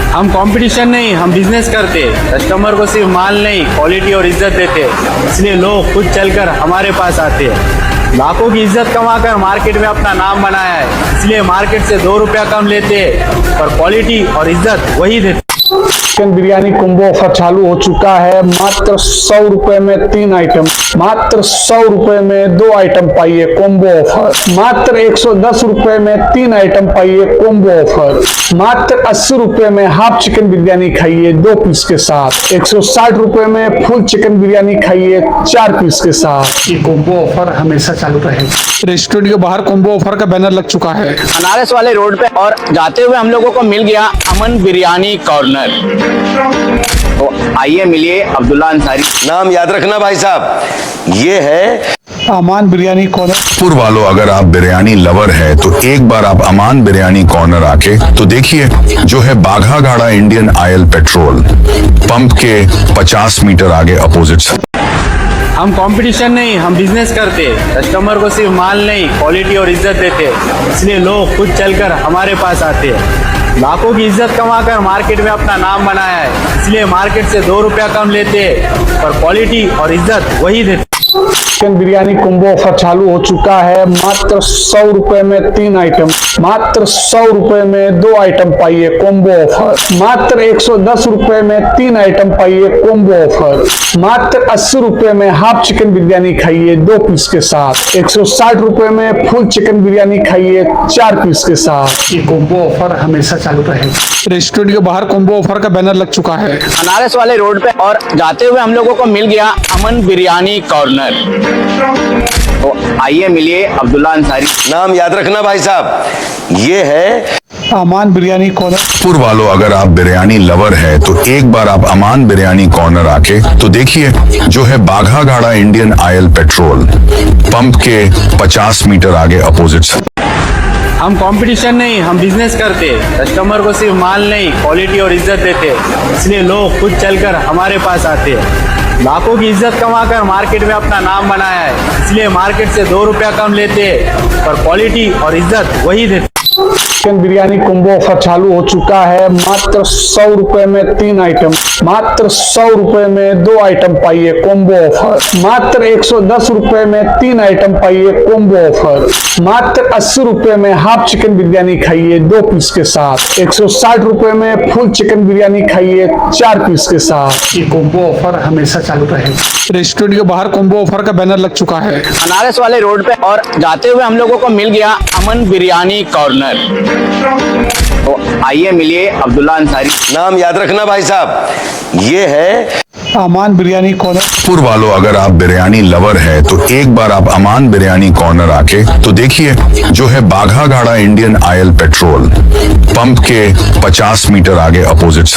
हम कंपटीशन नहीं, हम बिजनेस करते। कस्टमर को सिर्फ माल नहीं, क्वालिटी और इज्जत देते। इसलिए लोग खुद चलकर हमारे पास आते हैं। लाखों की इज्जत कमाकर मार्केट में अपना नाम बनाया है, इसलिए मार्केट से 2 रुपया कम लेते हैं, पर क्वालिटी और इज्जत वही देते। चिकन बिरयानी कॉम्बो ऑफर चालू हो चुका है। मात्र 100 रुपए में 3 आइटम, मात्र 100 रुपए में 2 आइटम पाइए कॉम्बो ऑफर। मात्र 110 रुपए में 3 आइटम पाइए कॉम्बो ऑफर। मात्र 80 रुपए में हाफ चिकन बिरयानी खाइए 2 पीस के साथ। 160 रुपए में फुल चिकन बिरयानी खाइए 4 पीस के साथ। ये कॉम्बो ऑफर हमेशा चालू रहेगा। रेस्टोरेंट के बाहर कॉम्बो ऑफर का बैनर लग चुका है अनारस वाले रोड पे, और जाते हुए हम लोगों को मिल गया अमन बिरयानी कॉर्नर। तो आइए मिलिए अब्दुल्ला अंसारी। नाम याद रखना भाई साहब, ये है अमान बिरयानी कॉर्नर। पुर वालों, अगर आप बिरयानी लवर है तो एक बार आप अमान बिरयानी कॉर्नर आके तो देखिए, जो है बाघा घाड़ा इंडियन ऑयल पेट्रोल पंप के 50 मीटर आगे अपोजिट। हम कंपटीशन नहीं, हम बिजनेस करते। कस्टमर को सिर्फ माल नहीं, क्वालिटी और इज्जत देते। इसलिए लोग खुद चलकर हमारे पास आते हैं। लाखों की इज्जत कमाकर मार्केट में अपना नाम बनाया है। इसलिए मार्केट से 2 रुपया कम लेते हैं, पर क्वालिटी और इज्जत वही देते। चिकन बिरयानी कॉम्बो ऑफर चालू हो चुका है। मात्र 100 रुपए में 3 आइटम, मात्र 100 रुपए में 2 आइटम पाइए कॉम्बो ऑफर। मात्र 110 रुपए में 3 आइटम पाइए कॉम्बो ऑफर। मात्र 80 रुपए में हाफ चिकन बिरयानी खाइए 2 पीस के साथ। 160 रुपए में फुल चिकन बिरयानी खाइए 4 पीस के साथ। ये कॉम्बो ऑफर हमेशा चालू रहेगा। रेस्टोरेंट के बाहर कॉम्बो ऑफर का बैनर लग चुका है बनारस वाले रोड पे, और जाते हुए हम लोगों को मिल गया अमन बिरयानी कॉर्नर। तो आइए मिलिए अब्दुल्ला अंसारी। नाम याद रखना भाई साहब, ये है अमान बिरयानी कॉर्नर। पुर वालों, अगर आप बिरयानी लवर है तो एक बार आप अमान बिरयानी कॉर्नर आके तो देखिए, जो है बाघा घाड़ा इंडियन ऑयल पेट्रोल पंप के 50 मीटर आगे अपोजिट। हम कंपटीशन नहीं, हम बिजनेस करते। कस्टमर को सिर्फ माल नहीं, क्वालिटी और इज्जत देते। इसलिए लोग खुद चलकर हमारे पास आते हैं। लाखों की इज्जत कमाकर मार्केट में अपना नाम बनाया है। इसलिए मार्केट से 2 रुपया कम लेते हैं, पर क्वालिटी और इज्जत वही देते। चिकन बिरयानी कॉम्बो ऑफर चालू हो चुका है। मात्र 100 रुपए में 3 आइटम, मात्र 100 रुपए में 2 आइटम पाइए कॉम्बो ऑफर। मात्र 110 रुपए में 3 आइटम पाइए कॉम्बो ऑफर। मात्र 80 रुपए में हाफ चिकन बिरयानी खाइए 2 पीस के साथ। 160 रुपए में फुल चिकन बिरयानी खाइए 4 पीस के साथ। ये कॉम्बो ऑफर हमेशा चालू रहेगा। रेस्टोरेंट के बाहर कॉम्बो ऑफर का बैनर लग चुका है बनारस वाले रोड पे, और जाते हुए हम लोगों को मिल गया अमन बिरयानी कॉर्नर। तो आइए मिलिए अब्दुल्ला अंसारी। नाम याद रखना भाई साहब, ये है अमान बिरयानी कॉर्नर। पुर वालों, अगर आप बिरयानी लवर है तो एक बार आप अमान बिरयानी कॉर्नर आके तो देखिए, जो है बाघा घाड़ा इंडियन ऑयल पेट्रोल पंप के 50 मीटर आगे अपोजिट।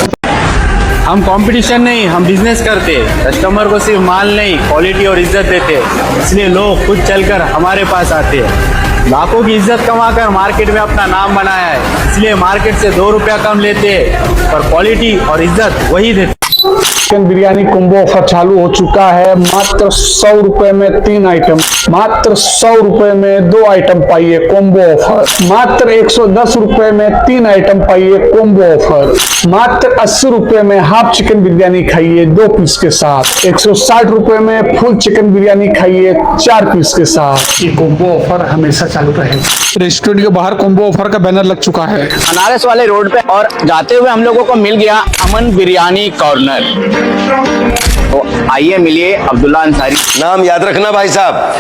हम कंपटीशन नहीं, हम बिजनेस करते। कस्टमर को सिर्फ माल नहीं, क्वालिटी और इज्जत देते। इसलिए लोग खुद चलकर हमारे पास आते हैं। लाखों की इज्जत कमाकर मार्केट में अपना नाम बनाया है। इसलिए मार्केट से 2 रुपया कम लेते हैं, पर क्वालिटी और इज्जत वही देते। चिकन बिरयानी कॉम्बो ऑफर चालू हो चुका है। मात्र 100 रुपए में 3 आइटम, मात्र 100 रुपए में 2 आइटम पाइए कॉम्बो ऑफर। मात्र 110 रुपए में 3 आइटम पाइए कॉम्बो ऑफर। मात्र 80 रुपए में हाफ चिकन बिरयानी खाइए 2 पीस के साथ। 160 रुपए में फुल चिकन बिरयानी खाइए 4 पीस के साथ। ये कॉम्बो ऑफर हमेशा चालू रहेगा। रेस्टोरेंट के बाहर कॉम्बो ऑफर का बैनर लग चुका है बनारस वाले रोड पे, और जाते हुए हम लोगों को मिल गया अमन बिरयानी कॉर्नर। तो आइए मिलिए अब्दुल्ला अंसारी। नाम याद रखना भाई साहब,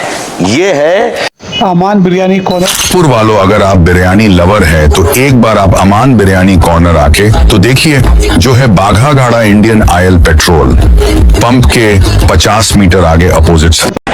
ये है अमान बिरयानी कॉर्नर। पुर वालों, अगर आप बिरयानी लवर है तो एक बार आप अमान बिरयानी कॉर्नर आके तो देखिए, जो है बाघा घाड़ा इंडियन ऑयल पेट्रोल पंप के 50 मीटर आगे अपोजिट।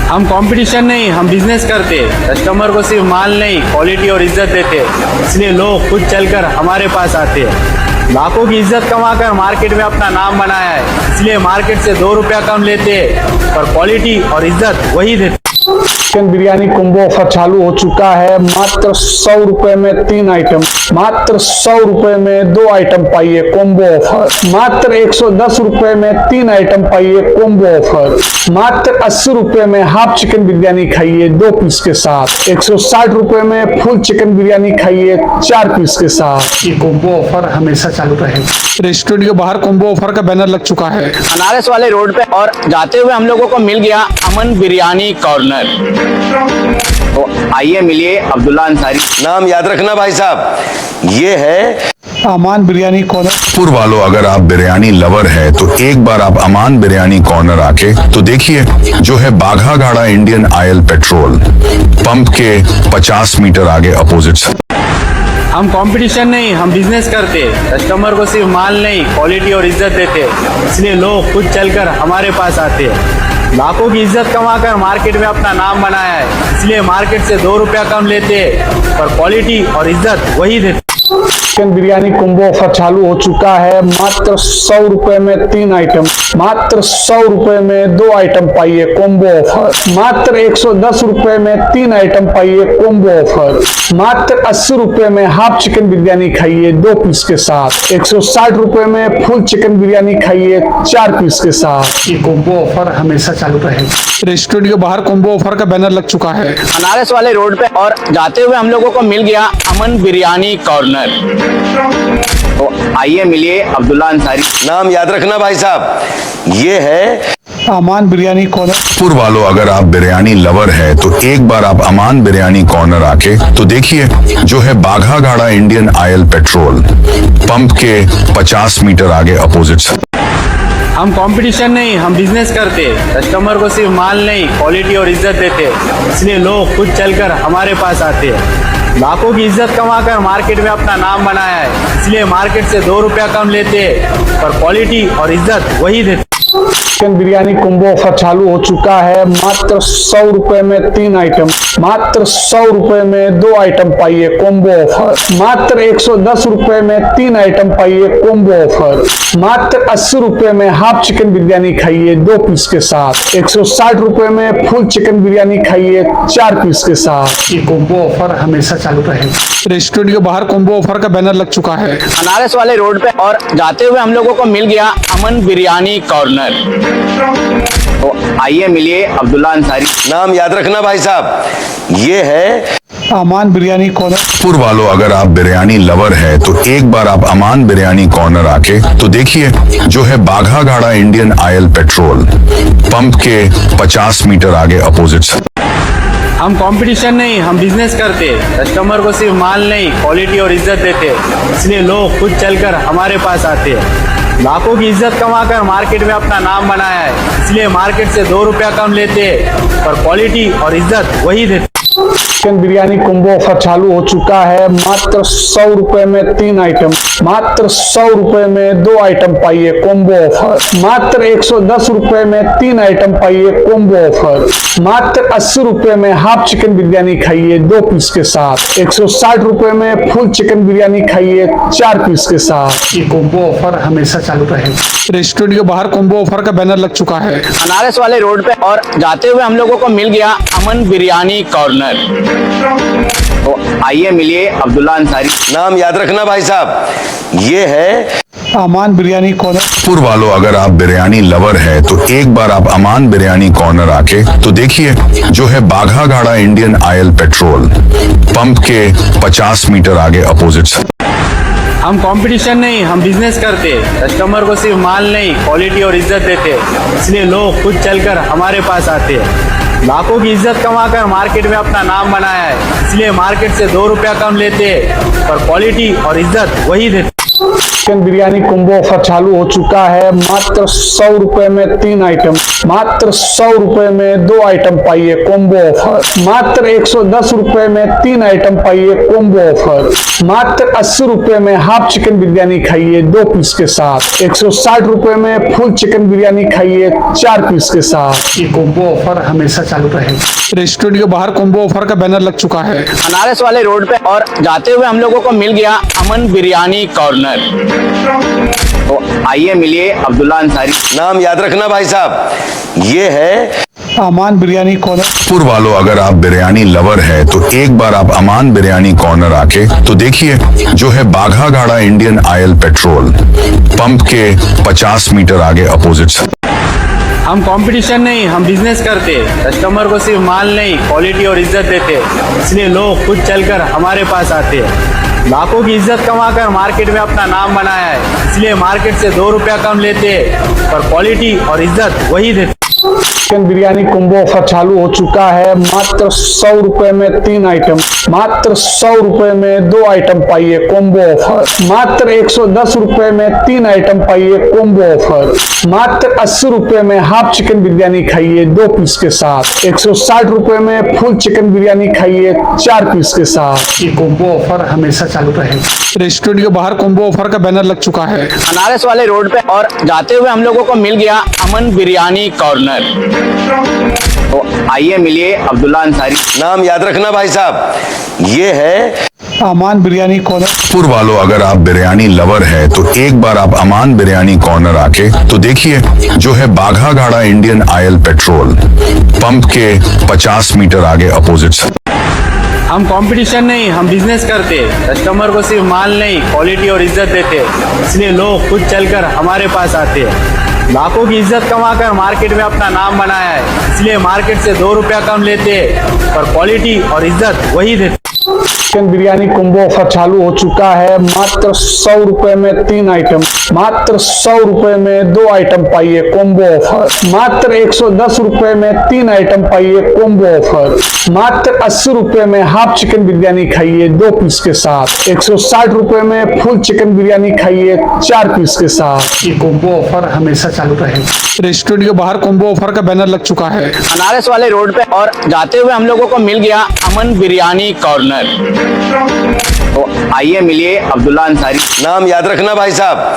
हम कंपटीशन नहीं, हम बिजनेस करते। कस्टमर को सिर्फ माल नहीं, क्वालिटी और इज्जत देते। इसलिए लोग खुद चलकर हमारे पास आते हैं। लाखों की इज्जत कमाकर मार्केट में अपना नाम बनाया है। इसलिए मार्केट से 2 रुपया कम लेते हैं, पर क्वालिटी और इज्जत वही देते। चिकन बिरयानी कॉम्बो ऑफर चालू हो चुका है। मात्र 100 रुपए में 3 आइटम, मात्र 100 रुपए में 2 आइटम पाइए कॉम्बो ऑफर। मात्र 110 रुपए में 3 आइटम पाइए कॉम्बो ऑफर। मात्र 80 रुपए में हाफ चिकन बिरयानी खाइए 2 पीस के साथ। 160 रुपए में फुल चिकन बिरयानी खाइए 4 पीस के साथ। ये कॉम्बो ऑफर हमेशा चालू रहेगा। रेस्टोरेंट के बाहर कॉम्बो ऑफर का बैनर लग चुका है बनारस वाले रोड पे, और जाते हुए हम लोगों को मिल गया अमन बिरयानी कॉर्नर। तो आइए मिलिए अब्दुल्ला अंसारी। नाम याद रखना भाई साहब, ये है अमान बिरयानी कॉर्नर। पुर वालों, अगर आप बिरयानी लवर है तो एक बार आप अमान बिरयानी कॉर्नर आके तो देखिए, जो है बाघा घाड़ा इंडियन ऑयल पेट्रोल पंप के 50 मीटर आगे अपोजिट। हम कंपटीशन नहीं, हम बिजनेस करते। कस्टमर को सिर्फ माल नहीं, क्वालिटी और इज्जत देते। इसलिए लोग खुद चलकर हमारे पास आते हैं। लाखों की इज्जत कमाकर मार्केट में अपना नाम बनाया है। इसलिए मार्केट से 2 रुपया कम लेते हैं, पर क्वालिटी और इज्जत वही देते। चिकन बिरयानी कॉम्बो ऑफर चालू हो चुका है। मात्र 100 रुपए में 3 आइटम, मात्र 100 रुपए में 2 आइटम पाइए कॉम्बो ऑफर। मात्र 110 रुपए में 3 आइटम पाइए कॉम्बो ऑफर। मात्र 80 रुपए में हाफ चिकन बिरयानी खाइए 2 पीस के साथ। 160 रुपए में फुल चिकन बिरयानी खाइए 4 पीस के साथ। ये कॉम्बो ऑफर हमेशा चालू रहेगा। रेस्टोरेंट के बाहर कॉम्बो ऑफर का बैनर लग चुका है। बनारस वाले रोड पे, और जाते हुए हम लोगों को मिल गया अमन बिरयानी कॉर्नर। तो आइए मिलिए अब्दुल्ला अंसारी। नाम याद रखना भाई साहब, ये है अमान बिरयानी कॉर्नर। पुर वालों, अगर आप बिरयानी लवर है तो एक बार आप अमान बिरयानी कॉर्नर आके तो देखिए, जो है बाघा घाड़ा इंडियन ऑयल पेट्रोल पंप के 50 मीटर आगे अपोजिट। हम कंपटीशन नहीं, हम बिजनेस करते। कस्टमर को सिर्फ माल नहीं, क्वालिटी और इज्जत देते। इसलिए लोग खुद चलकर हमारे पास आते हैं। लाखों की इज्जत कमाकर मार्केट में अपना नाम बनाया है, इसलिए मार्केट से 2 रुपया कम लेते, पर क्वालिटी और इज्जत वही देते। चिकन बिरयानी कॉम्बो ऑफर चालू हो चुका है। मात्र 100 रुपए में 3 आइटम, मात्र 100 रुपए में 2 आइटम पाइए कॉम्बो ऑफर। मात्र 110 रुपए में 3 आइटम पाइए कॉम्बो ऑफर। मात्र 80 रुपए में हाफ चिकन बिरयानी खाइए 2 पीस के साथ। 160 रुपए में फुल चिकन बिरयानी खाइए 4 पीस के साथ। ये कॉम्बो ऑफर हमेशा चालू रहेगा। रेस्टोरेंट के बाहर कॉम्बो ऑफर का बैनर लग चुका है। बनारस वाले रोड पे, और जाते हुए हम लोगों को मिल गया अमन बिरयानी कॉर्नर। तो आइए मिलिए अब्दुल्ला अंसारी। नाम याद रखना भाई साहब, ये है अमान बिरयानी कॉर्नर। पुर वालों, अगर आप बिरयानी लवर है तो एक बार आप अमान बिरयानी कॉर्नर आके तो देखिए, जो है बाघा घाड़ा इंडियन ऑयल पेट्रोल पंप के 50 मीटर आगे अपोजिट। हम कंपटीशन नहीं, हम बिजनेस करते। कस्टमर को सिर्फ माल नहीं, क्वालिटी और इज्जत देते। इसलिए लोग खुद चलकर हमारे पास आते हैं। लाखों की इज्जत कमाकर मार्केट में अपना नाम बनाया है, इसलिए मार्केट से 2 रुपया कम लेते, पर क्वालिटी और इज्जत वही देते। चिकन बिरयानी कॉम्बो ऑफर चालू हो चुका है। मात्र 100 रुपए में 3 आइटम, मात्र 100 रुपए में 2 आइटम पाइए कॉम्बो ऑफर। मात्र 110 रुपए में 3 आइटम पाइए कॉम्बो ऑफर। मात्र 80 रुपए में हाफ चिकन बिरयानी खाइए 2 पीस के साथ। 160 रुपए में फुल चिकन बिरयानी खाइए 4 पीस के साथ। ये कॉम्बो ऑफर हमेशा चालू रहेगा। रेस्टोरेंट के बाहर कॉम्बो ऑफर का बैनर लग चुका है। बनारस वाले रोड पे, और जाते हुए हम लोगों को मिल गया अमन बिरयानी कॉर्नर। तो आइए मिलिए अब्दुल्ला अंसारी। नाम याद रखना भाई साहब, ये है अमान बिरयानी कॉर्नर। पुर वालों, अगर आप बिरयानी लवर है तो एक बार आप अमान बिरयानी कॉर्नर आके तो देखिए, जो है बाघा घाड़ा इंडियन ऑयल पेट्रोल पंप के 50 मीटर आगे अपोजिट। हम कंपटीशन नहीं, हम बिजनेस करते। कस्टमर को सिर्फ माल नहीं, क्वालिटी और इज्जत देते। इसलिए लोग खुद चलकर हमारे पास आते हैं। लाखों की इज्जत कमाकर मार्केट में अपना नाम बनाया है, इसलिए मार्केट से 2 रुपया कम लेते, पर क्वालिटी और इज्जत वही देते। चिकन बिरयानी कॉम्बो ऑफर चालू हो चुका है। मात्र 100 रुपए में 3 आइटम, मात्र 100 रुपए में 2 आइटम पाइए कॉम्बो ऑफर। मात्र 110 रुपए में 3 आइटम पाइए कॉम्बो ऑफर। मात्र 80 रुपए में हाफ चिकन बिरयानी खाइए 2 पीस के साथ। 160 रुपए में फुल चिकन बिरयानी खाइए 4 पीस के साथ। ये कॉम्बो ऑफर हमेशा चालू रहेगा। रेस्टोरेंट के बाहर कॉम्बो ऑफर का बैनर लग चुका है। बनारस वाले रोड पे, और जाते हुए हम लोगों को मिल गया अमन बिरयानी कॉर्नर। तो आइए मिलिए अब्दुल्ला अंसारी। नाम याद रखना भाई साहब, ये है अमान बिरयानी कॉर्नर। पुर वालों, अगर आप बिरयानी लवर है तो एक बार आप अमान बिरयानी कॉर्नर आके तो देखिए, जो है बाघा घाड़ा इंडियन ऑयल पेट्रोल पंप के 50 मीटर आगे अपोजिट। हम कंपटीशन नहीं, हम बिजनेस करते। कस्टमर को सिर्फ माल नहीं, क्वालिटी और इज्जत देते। इसलिए लोग खुद चलकर हमारे पास आते हैं। लाखों की इज्जत कमाकर मार्केट में अपना नाम बनाया है, इसलिए मार्केट से 2 रुपया कम लेते, पर क्वालिटी और इज्जत वही देते। चिकन बिरयानी कॉम्बो ऑफर चालू हो चुका है। मात्र 100 रुपए में 3 आइटम, मात्र 100 रुपए में 2 आइटम पाइए कॉम्बो ऑफर। मात्र 110 रुपए में 3 आइटम पाइए कॉम्बो ऑफर। मात्र 80 रुपए में हाफ चिकन बिरयानी खाइए 2 पीस के साथ। 160 रुपए में फुल चिकन बिरयानी खाइए 4 पीस के साथ। ये कॉम्बो ऑफर हमेशा चालू रहेगा। रेस्टोरेंट के बाहर कॉम्बो ऑफर का बैनर लग चुका है। बनारस वाले रोड पे, और जाते हुए हम लोगों को मिल गया अमन बिरयानी कॉर्नर। तो आइए मिलिए अब्दुल्ला अंसारी। नाम याद रखना भाई साहब, ये है अमान बिरयानी कॉर्नर। पुर वालों, अगर आप बिरयानी लवर है तो एक बार आप अमान बिरयानी कॉर्नर आके तो देखिए, जो है बाघा घाड़ा इंडियन ऑयल पेट्रोल पंप के 50 मीटर आगे अपोजिट। हम कंपटीशन नहीं, हम बिजनेस करते। कस्टमर को सिर्फ माल नहीं, क्वालिटी और इज्जत देते। इसलिए लोग खुद चलकर हमारे पास आते हैं। लाखों की इज्जत कमाकर मार्केट में अपना नाम बनाया है, इसलिए मार्केट से 2 रुपया कम लेते हैं, पर क्वालिटी और इज्जत वही देते। चिकन बिरयानी कॉम्बो ऑफर चालू हो चुका है। मात्र 100 रुपए में 3 आइटम, मात्र 100 रुपए में 2 आइटम पाइए कॉम्बो ऑफर। मात्र 110 रुपए में 3 आइटम पाइए कॉम्बो ऑफर। मात्र 80 रुपए में हाफ चिकन बिरयानी खाइए 2 पीस के साथ। 160 रुपए में फुल चिकन बिरयानी खाइए 4 पीस के साथ। ये कॉम्बो ऑफर हमेशा चालू रहेगा। रेस्टोरेंट के बाहर कॉम्बो ऑफर का बैनर लग चुका है बनारस वाले रोड पे, और जाते हुए हम लोगों को मिल गया अमन बिरयानी कॉर्नर। तो आइए मिलिए अब्दुल्ला अंसारी। नाम याद रखना भाई साहब,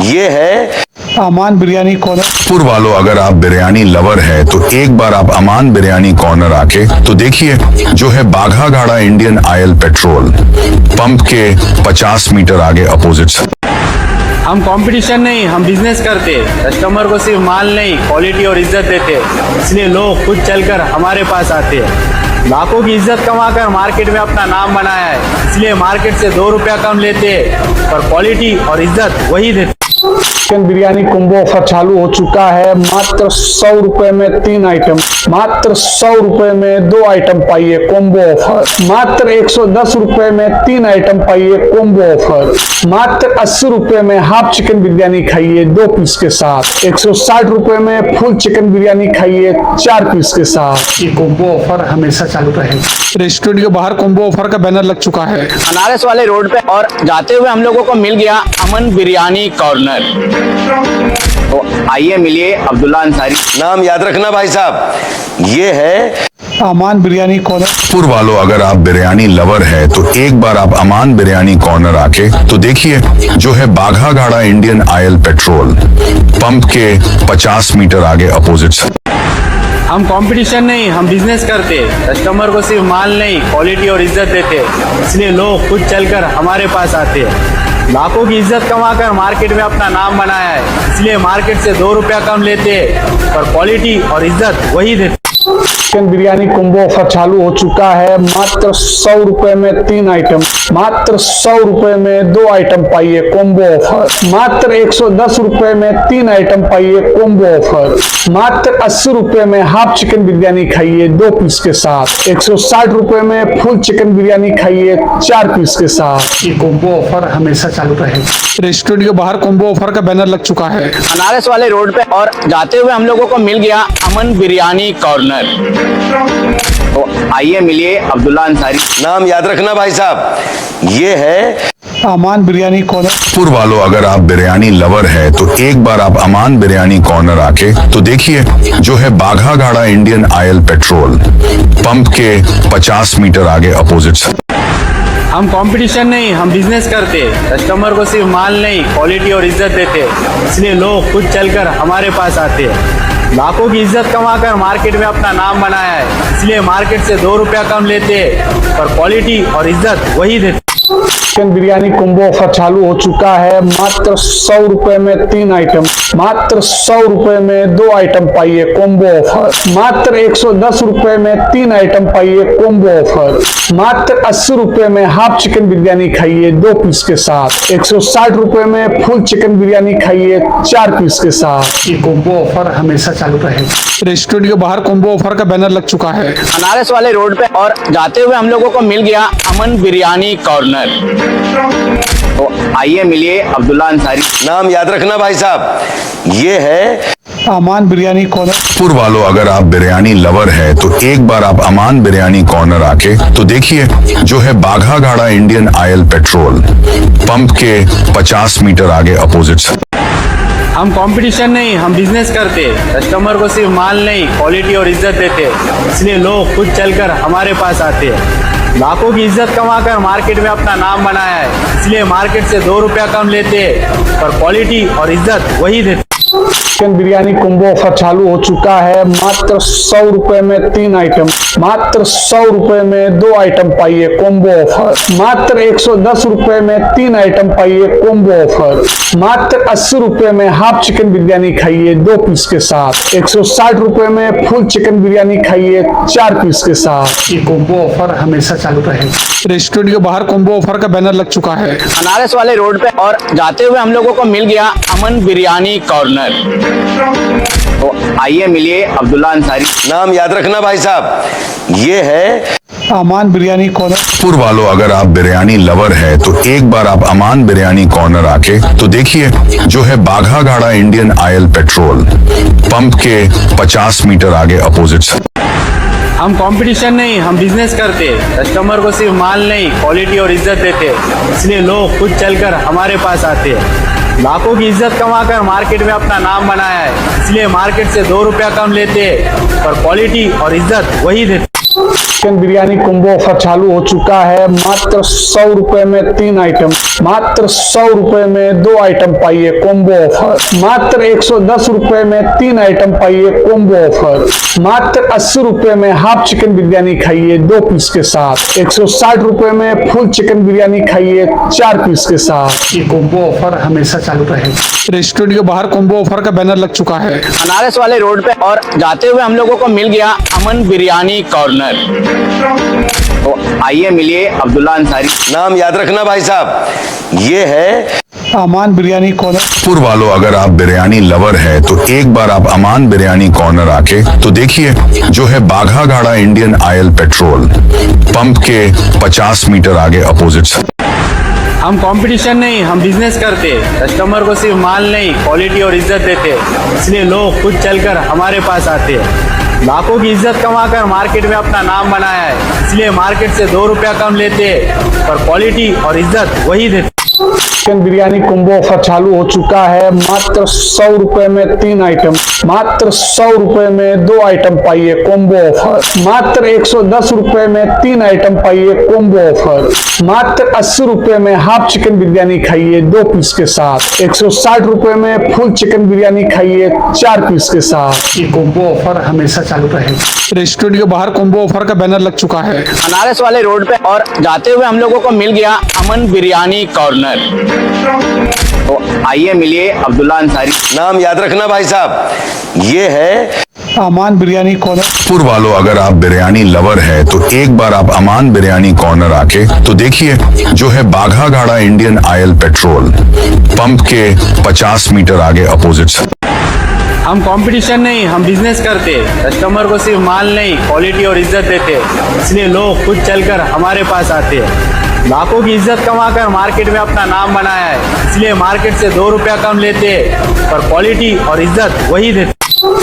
ये है अमान बिरयानी कॉर्नर। पुर वालों, अगर आप बिरयानी लवर है तो एक बार आप अमान बिरयानी कॉर्नर आके तो देखिए, जो है बाघा घाड़ा इंडियन ऑयल पेट्रोल पंप के 50 मीटर आगे अपोजिट। हम कंपटीशन नहीं, हम बिजनेस करते। कस्टमर को सिर्फ माल नहीं, क्वालिटी और इज्जत देते। इसलिए लोग खुद चलकर हमारे पास आते हैं। लाखों की इज्जत कमाकर मार्केट में अपना नाम बनाया है, इसलिए मार्केट से 2 रुपया कम लेते हैं, पर क्वालिटी और इज्जत वही देते। चिकन बिरयानी कॉम्बो ऑफर चालू हो चुका है। मात्र 100 रुपए में 3 आइटम, मात्र 100 रुपए में 2 आइटम पाइए कॉम्बो ऑफर। मात्र 110 रुपए में 3 आइटम पाइए कॉम्बो ऑफर। मात्र 80 रुपए में हाफ चिकन बिरयानी खाइए 2 पीस के साथ। 160 रुपए में फुल चिकन बिरयानी खाइए 4 पीस के साथ। ये कॉम्बो ऑफर हमेशा चालू रहेगा। रेस्टोरेंट के बाहर कॉम्बो ऑफर का बैनर लग चुका है बनारस वाले रोड पे, और जाते हुए हम लोगों को मिल गया अमन बिरयानी कॉर्नर। तो आइए मिलिए अब्दुल्ला अंसारी। नाम याद रखना भाई साहब, ये है अमान बिरयानी कॉर्नर। पुर वालों, अगर आप बिरयानी लवर है तो एक बार आप अमान बिरयानी कॉर्नर आके तो देखिए, जो है बाघा घाड़ा इंडियन ऑयल पेट्रोल पंप के 50 मीटर आगे अपोजिट। हम कंपटीशन नहीं, हम बिजनेस करते। कस्टमर को सिर्फ माल नहीं, क्वालिटी और इज्जत देते। इसलिए लोग खुद चलकर हमारे पास आते हैं। लाखों की इज्जत कमाकर मार्केट में अपना नाम बनाया है, इसलिए मार्केट से 2 रुपया कम लेते हैं, पर क्वालिटी और इज्जत वही देते। चिकन बिरयानी कॉम्बो ऑफर चालू हो चुका है। मात्र 100 रुपए में 3 आइटम, मात्र 100 रुपए में 2 आइटम पाइए कॉम्बो ऑफर। मात्र 110 रुपए में 3 आइटम पाइए कॉम्बो ऑफर। मात्र 80 रुपए में हाफ चिकन बिरयानी खाइए 2 पीस के साथ। 160 रुपए में फुल चिकन बिरयानी खाइए 4 पीस के साथ। ये कॉम्बो ऑफर हमेशा चालू रहेगा। रेस्टोरेंट के बाहर कॉम्बो ऑफर का बैनर लग चुका है बनारस वाले रोड पे, और जाते हुए हम लोगों को मिल गया अमन बिरयानी कॉर्नर। तो आइए मिलिए अब्दुल्ला अंसारी। नाम याद रखना भाई साहब, ये है अमान बिरयानी कॉर्नर। पुर वालों, अगर आप बिरयानी लवर है तो एक बार आप अमान बिरयानी कॉर्नर आके तो देखिए, जो है बाघा घाड़ा इंडियन ऑयल पेट्रोल पंप के 50 मीटर आगे अपोजिट। हम कंपटीशन नहीं, हम बिजनेस करते। कस्टमर को सिर्फ माल नहीं, क्वालिटी और इज्जत देते। इसलिए लोग खुद चलकर हमारे पास आते हैं। लाखों की इज्जत कमाकर मार्केट में अपना नाम बनाया है, इसलिए मार्केट से 2 रुपया कम लेते हैं, पर क्वालिटी और इज्जत वही देते। चिकन बिरयानी कॉम्बो ऑफर चालू हो चुका है। मात्र 100 रुपए में 3 आइटम, मात्र 100 रुपए में 2 आइटम पाइए कॉम्बो ऑफर। मात्र 110 रुपए में 3 आइटम पाइए कॉम्बो ऑफर। मात्र 80 रुपए में हाफ चिकन बिरयानी खाइए 2 पीस के साथ। 160 रुपए में फुल चिकन बिरयानी खाइए 4 पीस के साथ। ये कॉम्बो ऑफर हमेशा चालू रहेगा। रेस्टोरेंट के बाहर कॉम्बो ऑफर का बैनर लग चुका है बनारस वाले रोड पे, और जाते हुए हम लोगों को मिल गया अमन बिरयानी कॉर्नर। तो आइए मिलिए अब्दुल्ला अंसारी। नाम याद रखना भाई साहब, ये है अमान बिरयानी कॉर्नर। पुर वालों, अगर आप बिरयानी लवर है तो एक बार आप अमान बिरयानी कॉर्नर आके तो देखिए, जो है बाघा घाड़ा इंडियन ऑयल पेट्रोल पंप के 50 मीटर आगे अपोजिट। हम कंपटीशन नहीं, हम बिजनेस करते। कस्टमर को सिर्फ माल नहीं, क्वालिटी और इज्जत देते। इसलिए लोग खुद चलकर हमारे पास आते हैं। लाखों की इज्जत कमाकर मार्केट में अपना नाम बनाया है, इसलिए मार्केट से 2 रुपया कम लेते हैं, पर क्वालिटी और इज्जत वही देते। चिकन बिरयानी कॉम्बो ऑफर चालू हो चुका है। मात्र 100 रुपए में 3 आइटम, मात्र 100 रुपए में 2 आइटम पाइए कॉम्बो ऑफर। मात्र 110 रुपए में 3 आइटम पाइए कॉम्बो ऑफर। मात्र 80 रुपए में हाफ चिकन बिरयानी खाइए 2 पीस के साथ। 160 रुपए में फुल चिकन बिरयानी खाइए 4 पीस के साथ। ये कॉम्बो ऑफर हमेशा चालू रहेगा। रेस्टोरेंट के बाहर कॉम्बो ऑफर का बैनर लग चुका है अनारस वाले रोड पे, और जाते हुए हम लोगों को मिल गया अमन बिरयानी कॉर्नर। तो आइए मिलिए अब्दुल्ला अंसारी। नाम याद रखना भाई साहब, ये है अमान बिरयानी कॉर्नर। पुर वालों, अगर आप बिरयानी लवर है तो एक बार आप अमान बिरयानी कॉर्नर आके तो देखिए, जो है बाघा घाड़ा इंडियन ऑयल पेट्रोल पंप के 50 मीटर आगे अपोजिट। हम कंपटीशन नहीं, हम बिजनेस करते। कस्टमर को सिर्फ माल नहीं, क्वालिटी और इज्जत देते, इसलिए लोग खुद चलकर हमारे पास आते हैं। लाखों की इज्जत कमाकर मार्केट में अपना नाम बनाया है, इसलिए मार्केट से 2 रुपया कम लेते हैं और क्वालिटी और इज्जत वही देते। चिकन बिरयानी कॉम्बो ऑफर चालू हो चुका है। मात्र 100 रुपए में 3 आइटम, मात्र 100 रुपए में 2 आइटम पाइए कॉम्बो ऑफर। मात्र 110 रुपए में 3 आइटम पाइए कॉम्बो ऑफर। मात्र 80 रुपए में हाफ चिकन बिरयानी खाइए 2 पीस के साथ। 160 रुपए में फुल चिकन बिरयानी खाइए 4 पीस के साथ। ये कॉम्बो ऑफर हमेशा चालू रहेगा। रेस्टोरेंट के बाहर कॉम्बो ऑफर का बैनर लग चुका है अनारस वाले रोड पे, और जाते हुए हम लोगों को मिल गया अमन बिरयानी कॉर्नर। तो आइए मिलिए अब्दुल्ला अंसारी। नाम याद रखना भाई साहब, ये है अमान बिरयानी कॉर्नर। पुर वालों, अगर आप बिरयानी लवर है तो एक बार आप अमान बिरयानी कॉर्नर आके तो देखिए, जो है बाघा घाड़ा इंडियन ऑयल पेट्रोल पंप के 50 मीटर आगे अपोजिट। हम कंपटीशन नहीं, हम बिजनेस करते। कस्टमर को सिर्फ माल नहीं, क्वालिटी और इज्जत देते, इसलिए लोग खुद चलकर हमारे पास आते हैं। लाखों की इज्जत कमाकर मार्केट में अपना नाम बनाया है, इसलिए मार्केट से 2 रुपया कम लेते हैं और क्वालिटी और इज्जत वही देते। चिकन बिरयानी कॉम्बो ऑफर चालू हो चुका है। मात्र 100 रुपए में 3 आइटम, मात्र 100 रुपए में 2 आइटम पाइए कॉम्बो ऑफर। मात्र 110 रुपए में 3 आइटम पाइए कॉम्बो ऑफर। मात्र 80 रुपए में हाफ चिकन बिरयानी खाइए 2 पीस के साथ। 160 रुपए में फुल चिकन बिरयानी खाइए 4 पीस के साथ। ये कॉम्बो ऑफर हमेशा चालू रहेगा। रेस्टोरेंट के बाहर कॉम्बो ऑफर का बैनर लग चुका है अनारस वाले रोड पे, और जाते हुए हम लोगों को मिल गया अमन बिरयानी कॉर्नर। तो आइए मिलिए अब्दुल्ला अंसारी। नाम याद रखना भाई साहब, ये है अमान बिरयानी कॉर्नर। पुर वालों, अगर आप बिरयानी लवर है तो एक बार आप अमान बिरयानी कॉर्नर आके तो देखिए, जो है बाघा घाड़ा इंडियन ऑयल पेट्रोल पंप के 50 मीटर आगे अपोजिट। हम कंपटीशन नहीं, हम बिजनेस करते। कस्टमर को सिर्फ माल नहीं, क्वालिटी और इज्जत देते, इसलिए लोग खुद चलकर हमारे पास आते हैं। लाखों की इज्जत कमाकर मार्केट में अपना नाम बनाया है, इसलिए मार्केट से 2 रुपया कम लेते हैं और क्वालिटी और इज्जत वही देते।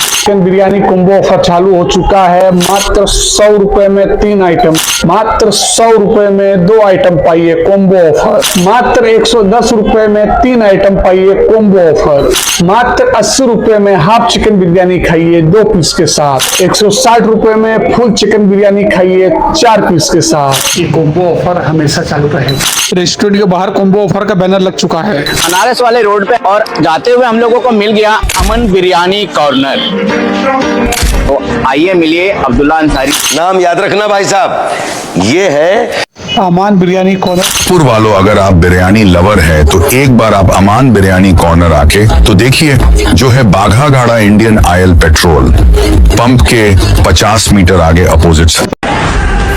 चिकन बिरयानी कॉम्बो ऑफर चालू हो चुका है। मात्र 100 रुपए में 3 आइटम, मात्र 100 रुपए में 2 आइटम पाइए कॉम्बो ऑफर। मात्र 110 रुपए में 3 आइटम पाइए कॉम्बो ऑफर। मात्र 80 रुपए में हाफ चिकन बिरयानी खाइए 2 पीस के साथ। 160 रुपए में फुल चिकन बिरयानी खाइए 4 पीस के साथ। ये कॉम्बो ऑफर हमेशा चालू रहेगा। रेस्टोरेंट के बाहर कॉम्बो ऑफर का बैनर लग चुका है अनारस वाले रोड पे, और जाते हुए हम लोगों को मिल गया अमन बिरयानी कॉर्नर। तो आइए मिलिए अब्दुल्ला अंसारी। नाम याद रखना भाई साहब, ये है अमान बिरयानी कॉर्नर। पुर वालों, अगर आप बिरयानी लवर है तो एक बार आप अमान बिरयानी कॉर्नर आके तो देखिए, जो है बाघा घाड़ा इंडियन ऑयल पेट्रोल पंप के 50 मीटर आगे अपोजिट।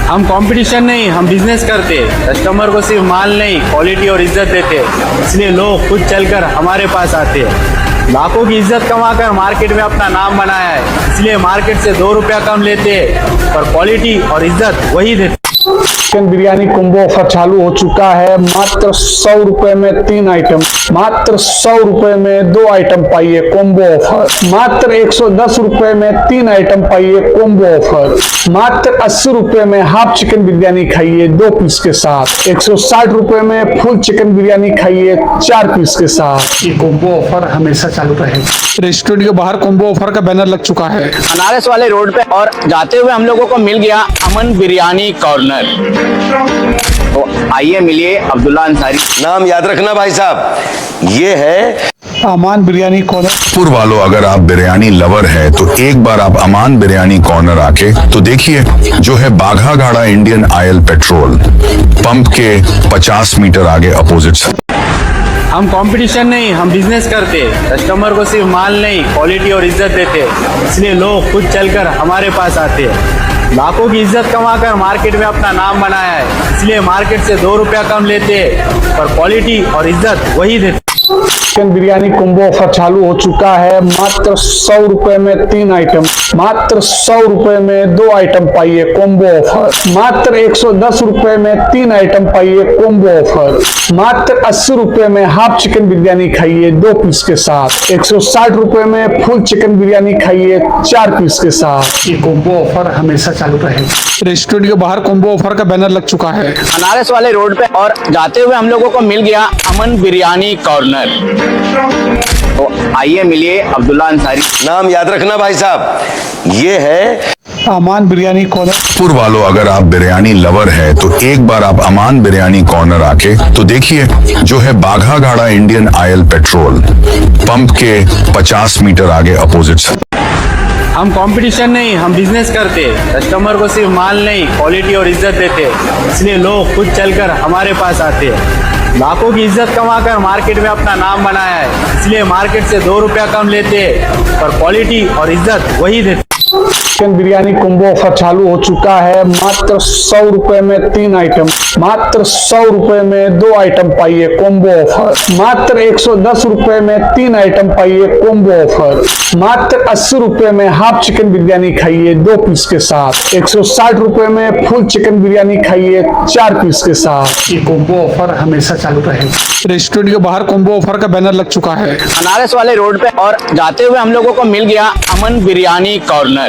हम कंपटीशन नहीं, हम बिजनेस करते। कस्टमर को सिर्फ माल नहीं, क्वालिटी और इज्जत देते, इसलिए लोग खुद चलकर हमारे पास आते हैं। लाखों की इज्जत कमाकर मार्केट में अपना नाम बनाया है, इसलिए मार्केट से 2 रुपया कम लेते हैं और क्वालिटी और इज्जत वही देते। चिकन बिरयानी कॉम्बो ऑफर चालू हो चुका है। मात्र 100 रुपए में 3 आइटम, मात्र 100 रुपए में 2 आइटम पाइए कॉम्बो ऑफर। मात्र 110 रुपए में 3 आइटम पाइए कॉम्बो ऑफर। मात्र 80 रुपए में हाफ चिकन बिरयानी खाइए 2 पीस के साथ। 160 रुपए में फुल चिकन बिरयानी खाइए 4 पीस के साथ। ये कॉम्बो ऑफर हमेशा चालू रहेगा। रेस्टोरेंट के बाहर कॉम्बो ऑफर का बैनर लग चुका है अनारस वाले रोड पे, और जाते हुए हम लोगों को मिल गया अमन बिरयानी कॉर्नर। तो आइए मिलिए अब्दुल्ला अंसारी। नाम याद रखना भाई साहब, ये है अमान बिरयानी कॉर्नर। पुर वालों, अगर आप बिरयानी लवर है तो एक बार आप अमान बिरयानी कॉर्नर आके तो देखिए, जो है बाघा घाड़ा इंडियन ऑयल पेट्रोल पंप के 50 मीटर आगे अपोजिट। हम कंपटीशन नहीं, हम बिजनेस करते। कस्टमर को सिर्फ माल नहीं, क्वालिटी और इज्जत देते। इसलिए लोग खुद चलकर हमारे पास आते हैं। लाखों की इज्जत कमाकर मार्केट में अपना नाम बनाया है, इसलिए मार्केट से 2 रुपया कम लेते हैं, पर क्वालिटी और इज्जत वही देते। चिकन बिरयानी कॉम्बो ऑफर चालू हो चुका है। मात्र 100 रुपए में 3 आइटम, मात्र 100 रुपए में 2 आइटम पाइए कॉम्बो ऑफर। मात्र 110 रुपए में 3 आइटम पाइए कॉम्बो ऑफर। मात्र 80 रुपए में हाफ चिकन बिरयानी खाइए 2 पीस के साथ। 160 रुपए में फुल चिकन बिरयानी खाइए 4 पीस के साथ। ये कॉम्बो ऑफर हमेशा चालू रहेगा। रेस्टोरेंट के बाहर कॉम्बो ऑफर का बैनर लग चुका है बनारस वाले रोड पे, और जाते हुए हम लोगों को मिल गया अमन बिरयानी कॉर्नर। तो आइए मिलिए अब्दुल्ला अंसारी। नाम याद रखना भाई साहब, ये है अमान बिरयानी कॉर्नर। पुर वालों, अगर आप बिरयानी लवर है तो एक बार आप अमान बिरयानी कॉर्नर आके तो देखिए, जो है बाघा घाड़ा इंडियन ऑयल पेट्रोल पंप के 50 मीटर आगे अपोजिट। हम कंपटीशन नहीं, हम बिजनेस करते। कस्टमर को सिर्फ माल नहीं, क्वालिटी और इज्जत देते। इसलिए लोग खुद चलकर हमारे पास आते हैं। लाखों की इज्जत कमाकर मार्केट में अपना नाम बनाया है, इसलिए मार्केट से 2 रुपया कम लेते हैं, पर क्वालिटी और इज्जत वही देते। चिकन बिरयानी कॉम्बो ऑफर चालू हो चुका है। मात्र 100 रुपए में 3 आइटम, मात्र 100 रुपए में 2 आइटम पाइए कॉम्बो ऑफर। मात्र 110 रुपए में 3 आइटम पाइए कॉम्बो ऑफर। मात्र 80 रुपए में हाफ चिकन बिरयानी खाइए 2 पीस के साथ। 160 रुपए में फुल चिकन बिरयानी खाइए 4 पीस के साथ। ये कॉम्बो ऑफर हमेशा चालू रहेगा। रेस्टोरेंट के बाहर कॉम्बो ऑफर का बैनर लग चुका है बनारस वाले रोड पे, और जाते हुए हम लोगों को मिल गया अमन बिरयानी कॉर्नर।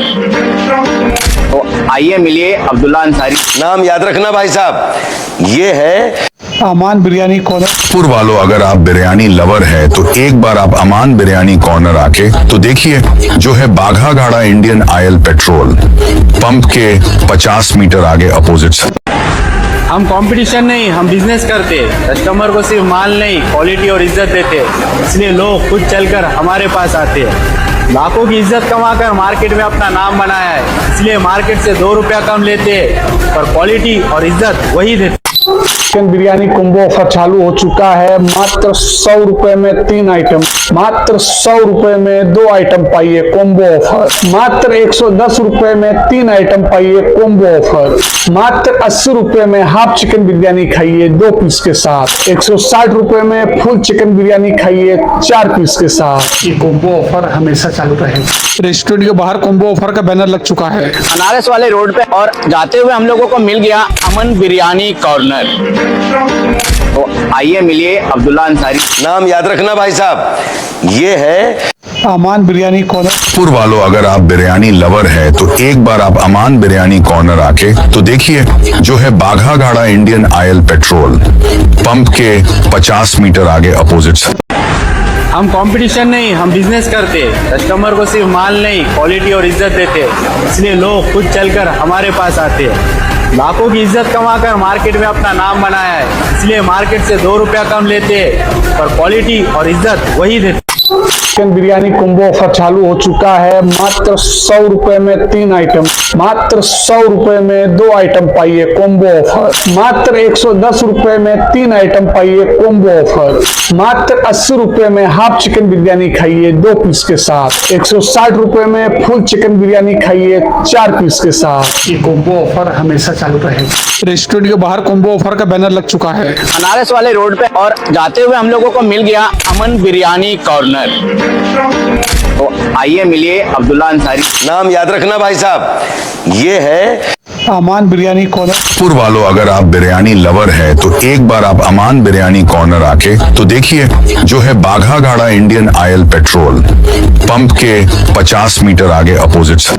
तो आइए मिलिए अब्दुल्ला अंसारी। नाम याद रखना भाई साहब, ये है अमान बिरयानी कॉर्नर। पुर वालों, अगर आप बिरयानी लवर है तो एक बार आप अमान बिरयानी कॉर्नर आके तो देखिए, जो है बाघा घाड़ा इंडियन ऑयल पेट्रोल पंप के 50 मीटर आगे अपोजिट। हम कंपटीशन नहीं, हम बिजनेस करते। कस्टमर को सिर्फ माल नहीं, क्वालिटी और इज्जत देते। इसलिए लोग खुद चलकर हमारे पास आते हैं। लाखों की इज्जत कमाकर मार्केट में अपना नाम बनाया है, इसलिए मार्केट से 2 रुपया कम लेते हैं, पर क्वालिटी और इज्जत वही देते। चिकन बिरयानी कॉम्बो ऑफर चालू हो चुका है। मात्र 100 रुपए में 3 आइटम, मात्र 100 रुपए में 2 आइटम पाइए कॉम्बो ऑफर। मात्र 110 रुपए में 3 आइटम पाइए कॉम्बो ऑफर। मात्र 80 रुपए में हाफ चिकन बिरयानी खाइए 2 पीस के साथ। 160 रुपए में फुल चिकन बिरयानी खाइए 4 पीस के साथ। ये कॉम्बो ऑफर हमेशा चालू रहेगा। रेस्टोरेंट के बाहर कॉम्बो ऑफर का बैनर लग चुका है बनारस वाले रोड पे, और जाते हुए हम लोगों को मिल गया अमन बिरयानी कॉर्नर। तो आइए मिलिए अब्दुल्ला अंसारी। नाम याद रखना भाई साहब, ये है अमान बिरयानी कॉर्नर। पुर वालों, अगर आप बिरयानी लवर है तो एक बार आप अमान बिरयानी कॉर्नर आके तो देखिए, जो है बाघा घाड़ा इंडियन ऑयल पेट्रोल पंप के 50 मीटर आगे अपोजिट। हम कंपटीशन नहीं, हम बिजनेस करते। कस्टमर को सिर्फ माल नहीं, क्वालिटी और इज्जत देते। इसलिए लोग खुद चलकर हमारे पास आते हैं। लाखों की इज्जत कमाकर मार्केट में अपना नाम बनाया है, इसलिए मार्केट से 2 रुपया कम लेते हैं, पर क्वालिटी और इज्जत वही देते। चिकन बिरयानी कॉम्बो ऑफर चालू हो चुका है। मात्र 100 रुपए में 3 आइटम, मात्र 100 रुपए में 2 आइटम पाइए कॉम्बो ऑफर। मात्र 110 रुपए में 3 आइटम पाइए कॉम्बो ऑफर। मात्र 80 रुपए में हाफ चिकन बिरयानी खाइए 2 पीस के साथ। 160 रुपए में फुल चिकन बिरयानी खाइए 4 पीस के साथ। ये कॉम्बो ऑफर हमेशा चालू रहेगा। रेस्टोरेंट के बाहर कॉम्बो ऑफर का बैनर लग चुका है बनारस वाले रोड पे, और जाते हुए हम लोगों को मिल गया अमन बिरयानी कॉर्नर। तो आइए मिलिए अब्दुल्ला अंसारी। नाम याद रखना भाई साहब, ये है अमान बिरयानी कॉर्नर। पुर वालों, अगर आप बिरयानी लवर है तो एक बार आप अमान बिरयानी कॉर्नर आके तो देखिए, जो है बाघा घाड़ा इंडियन ऑयल पेट्रोल पंप के 50 मीटर आगे अपोजिट।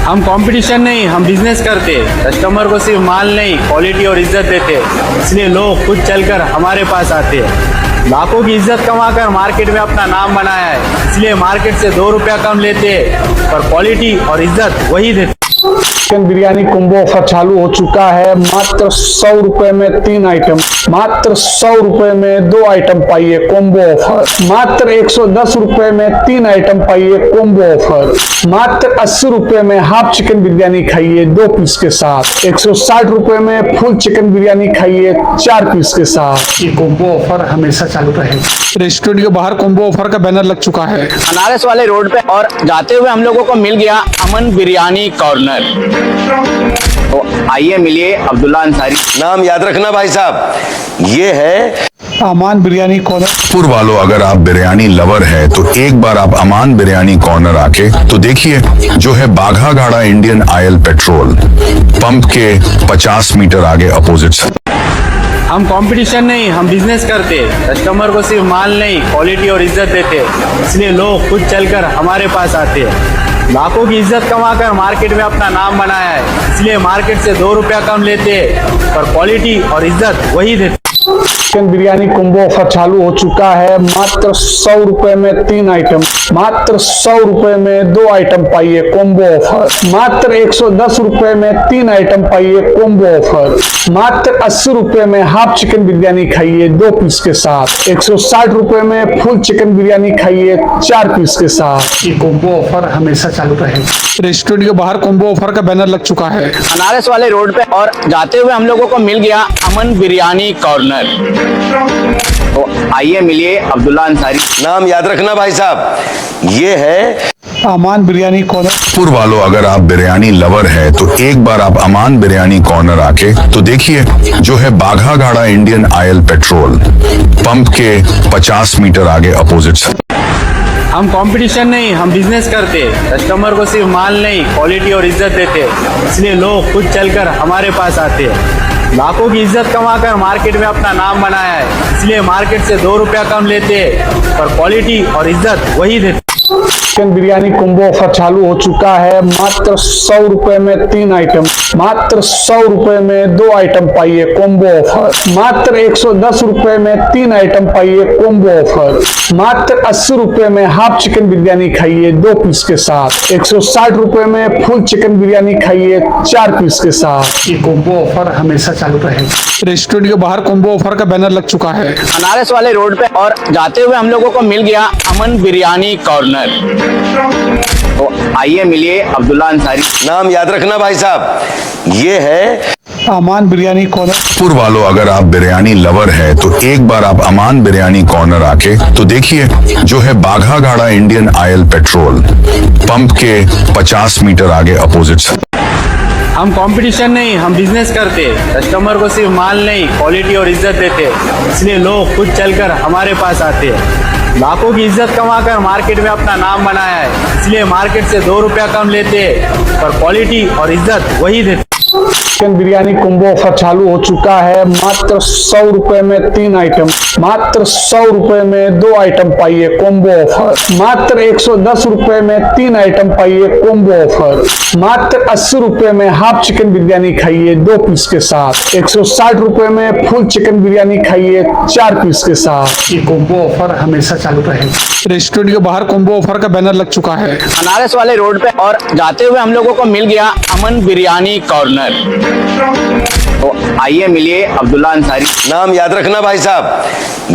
हम कंपटीशन नहीं, हम बिजनेस करते। कस्टमर को सिर्फ माल नहीं, क्वालिटी और इज्जत देते। इसलिए लोग खुद चलकर हमारे पास आते हैं। लाखों की इज्जत कमाकर मार्केट में अपना नाम बनाया है, इसलिए मार्केट से 2 रुपया कम लेते हैं, पर क्वालिटी और इज्जत वही देते। चिकन बिरयानी कॉम्बो ऑफर चालू हो चुका है। मात्र 100 रुपए में 3 आइटम, मात्र 100 रुपए में 2 आइटम पाइए कॉम्बो ऑफर। मात्र 110 रुपए में 3 आइटम पाइए कॉम्बो ऑफर। मात्र 80 रुपए में हाफ चिकन बिरयानी खाइए 2 पीस के साथ। 160 रुपए में फुल चिकन बिरयानी खाइए 4 पीस के साथ। ये कॉम्बो ऑफर हमेशा चालू रहेगा। रेस्टोरेंट के बाहर कॉम्बो ऑफर का बैनर लग चुका है बनारस वाले रोड पे, और जाते हुए हम लोगों को मिल गया अमन बिरयानी कॉर्नर। तो आइए मिलिए अब्दुल्ला अंसारी। नाम याद रखना भाई साहब, ये है अमान बिरयानी कॉर्नर। पुर वालों, अगर आप बिरयानी लवर है तो एक बार आप अमान बिरयानी कॉर्नर आके तो देखिए, जो है बाघा घाड़ा इंडियन ऑयल पेट्रोल पंप के 50 मीटर आगे अपोजिट। हम कंपटीशन नहीं, हम बिजनेस करते। कस्टमर को सिर्फ माल नहीं, क्वालिटी और इज्जत देते। इसलिए लोग खुद चलकर हमारे पास आते हैं। लाखों की इज्जत कमाकर मार्केट में अपना नाम बनाया है, इसलिए मार्केट से 2 रुपया कम लेते, पर क्वालिटी और इज्जत वही देते। चिकन बिरयानी कॉम्बो ऑफर चालू हो चुका है। मात्र 100 रुपए में 3 आइटम, मात्र 100 रुपए में 2 आइटम पाइए कॉम्बो ऑफर। मात्र 110 रुपए में 3 आइटम पाइए कॉम्बो ऑफर। मात्र 80 रुपए में हाफ चिकन बिरयानी खाइए 2 पीस के साथ। 160 रुपए में फुल चिकन बिरयानी खाइए 4 पीस के साथ। ये कॉम्बो ऑफर हमेशा चालू रहेगा। रेस्टोरेंट के बाहर कॉम्बो ऑफर का बैनर लग चुका है बनारस वाले रोड पे, और जाते हुए हम लोगों को मिल गया अमन बिरयानी कॉर्नर। तो आइए मिलिए अब्दुल्ला अंसारी। नाम याद रखना भाई साहब, ये है अमान बिरयानी कॉर्नर। पुर वालों, अगर आप बिरयानी लवर है तो एक बार आप अमान बिरयानी कॉर्नर आके तो देखिए, जो है बाघा घाड़ा इंडियन ऑयल पेट्रोल पंप के 50 मीटर आगे अपोजिट। हम कंपटीशन नहीं, हम बिजनेस करते। कस्टमर को सिर्फ माल नहीं, क्वालिटी और इज्जत देते। इसलिए लोग खुद चलकर हमारे पास आते हैं। लाखों की इज्जत कमाकर मार्केट में अपना नाम बनाया है, इसलिए मार्केट से 2 रुपया कम लेते, पर क्वालिटी और इज्जत वही देते। चिकन बिरयानी कॉम्बो ऑफर चालू हो चुका है। मात्र 100 रुपए में 3 आइटम, मात्र 100 रुपए में 2 आइटम पाइए कॉम्बो ऑफर। मात्र 110 रुपए में 3 आइटम पाइए कॉम्बो ऑफर। मात्र 80 रुपए में हाफ चिकन बिरयानी खाइए 2 पीस के साथ। 160 रुपए में फुल चिकन बिरयानी खाइए 4 पीस के साथ। ये कॉम्बो ऑफर हमेशा चालू रहेगा। रेस्टोरेंट के बाहर कॉम्बो ऑफर का बैनर लग चुका है बनारस वाले रोड पे, और जाते हुए हम लोगों को मिल गया अमन बिरयानी कॉर्नर। तो आइए मिलिए अब्दुल्ला अंसारी। नाम याद रखना भाई साहब, ये है अमान बिरयानी कॉर्नर। पुर वालों, अगर आप बिरयानी लवर है तो एक बार आप अमान बिरयानी कॉर्नर आके तो देखिए, जो है बाघा घाड़ा इंडियन ऑयल पेट्रोल पंप के 50 मीटर आगे अपोजिट। हम कंपटीशन नहीं, हम बिजनेस करते। कस्टमर को सिर्फ माल नहीं, क्वालिटी और इज्जत देते। इसलिए लोग खुद चलकर हमारे पास आते हैं। लाखों की इज्जत कमाकर मार्केट में अपना नाम बनाया है, इसलिए मार्केट से 2 रुपया कम लेते, पर क्वालिटी और इज्जत वही देते। चिकन बिरयानी कॉम्बो ऑफर चालू हो चुका है। मात्र 100 रुपए में 3 आइटम, मात्र 100 रुपए में 2 आइटम पाइए कॉम्बो ऑफर। मात्र 110 रुपए में 3 आइटम पाइए कॉम्बो ऑफर। मात्र 80 रुपए में हाफ चिकन बिरयानी खाइए 2 पीस के साथ। 160 रुपए में फुल चिकन बिरयानी खाइए 4 पीस के साथ। ये कॉम्बो ऑफर हमेशा चालू रहेगा। रेस्टोरेंट के बाहर कॉम्बो ऑफर का बैनर लग चुका है बनारस वाले रोड पे, और जाते हुए हम लोगों को मिल गया अमन बिरयानी कॉर्नर। तो आइए मिलिए अब्दुल्ला अंसारी। नाम याद रखना भाई साहब,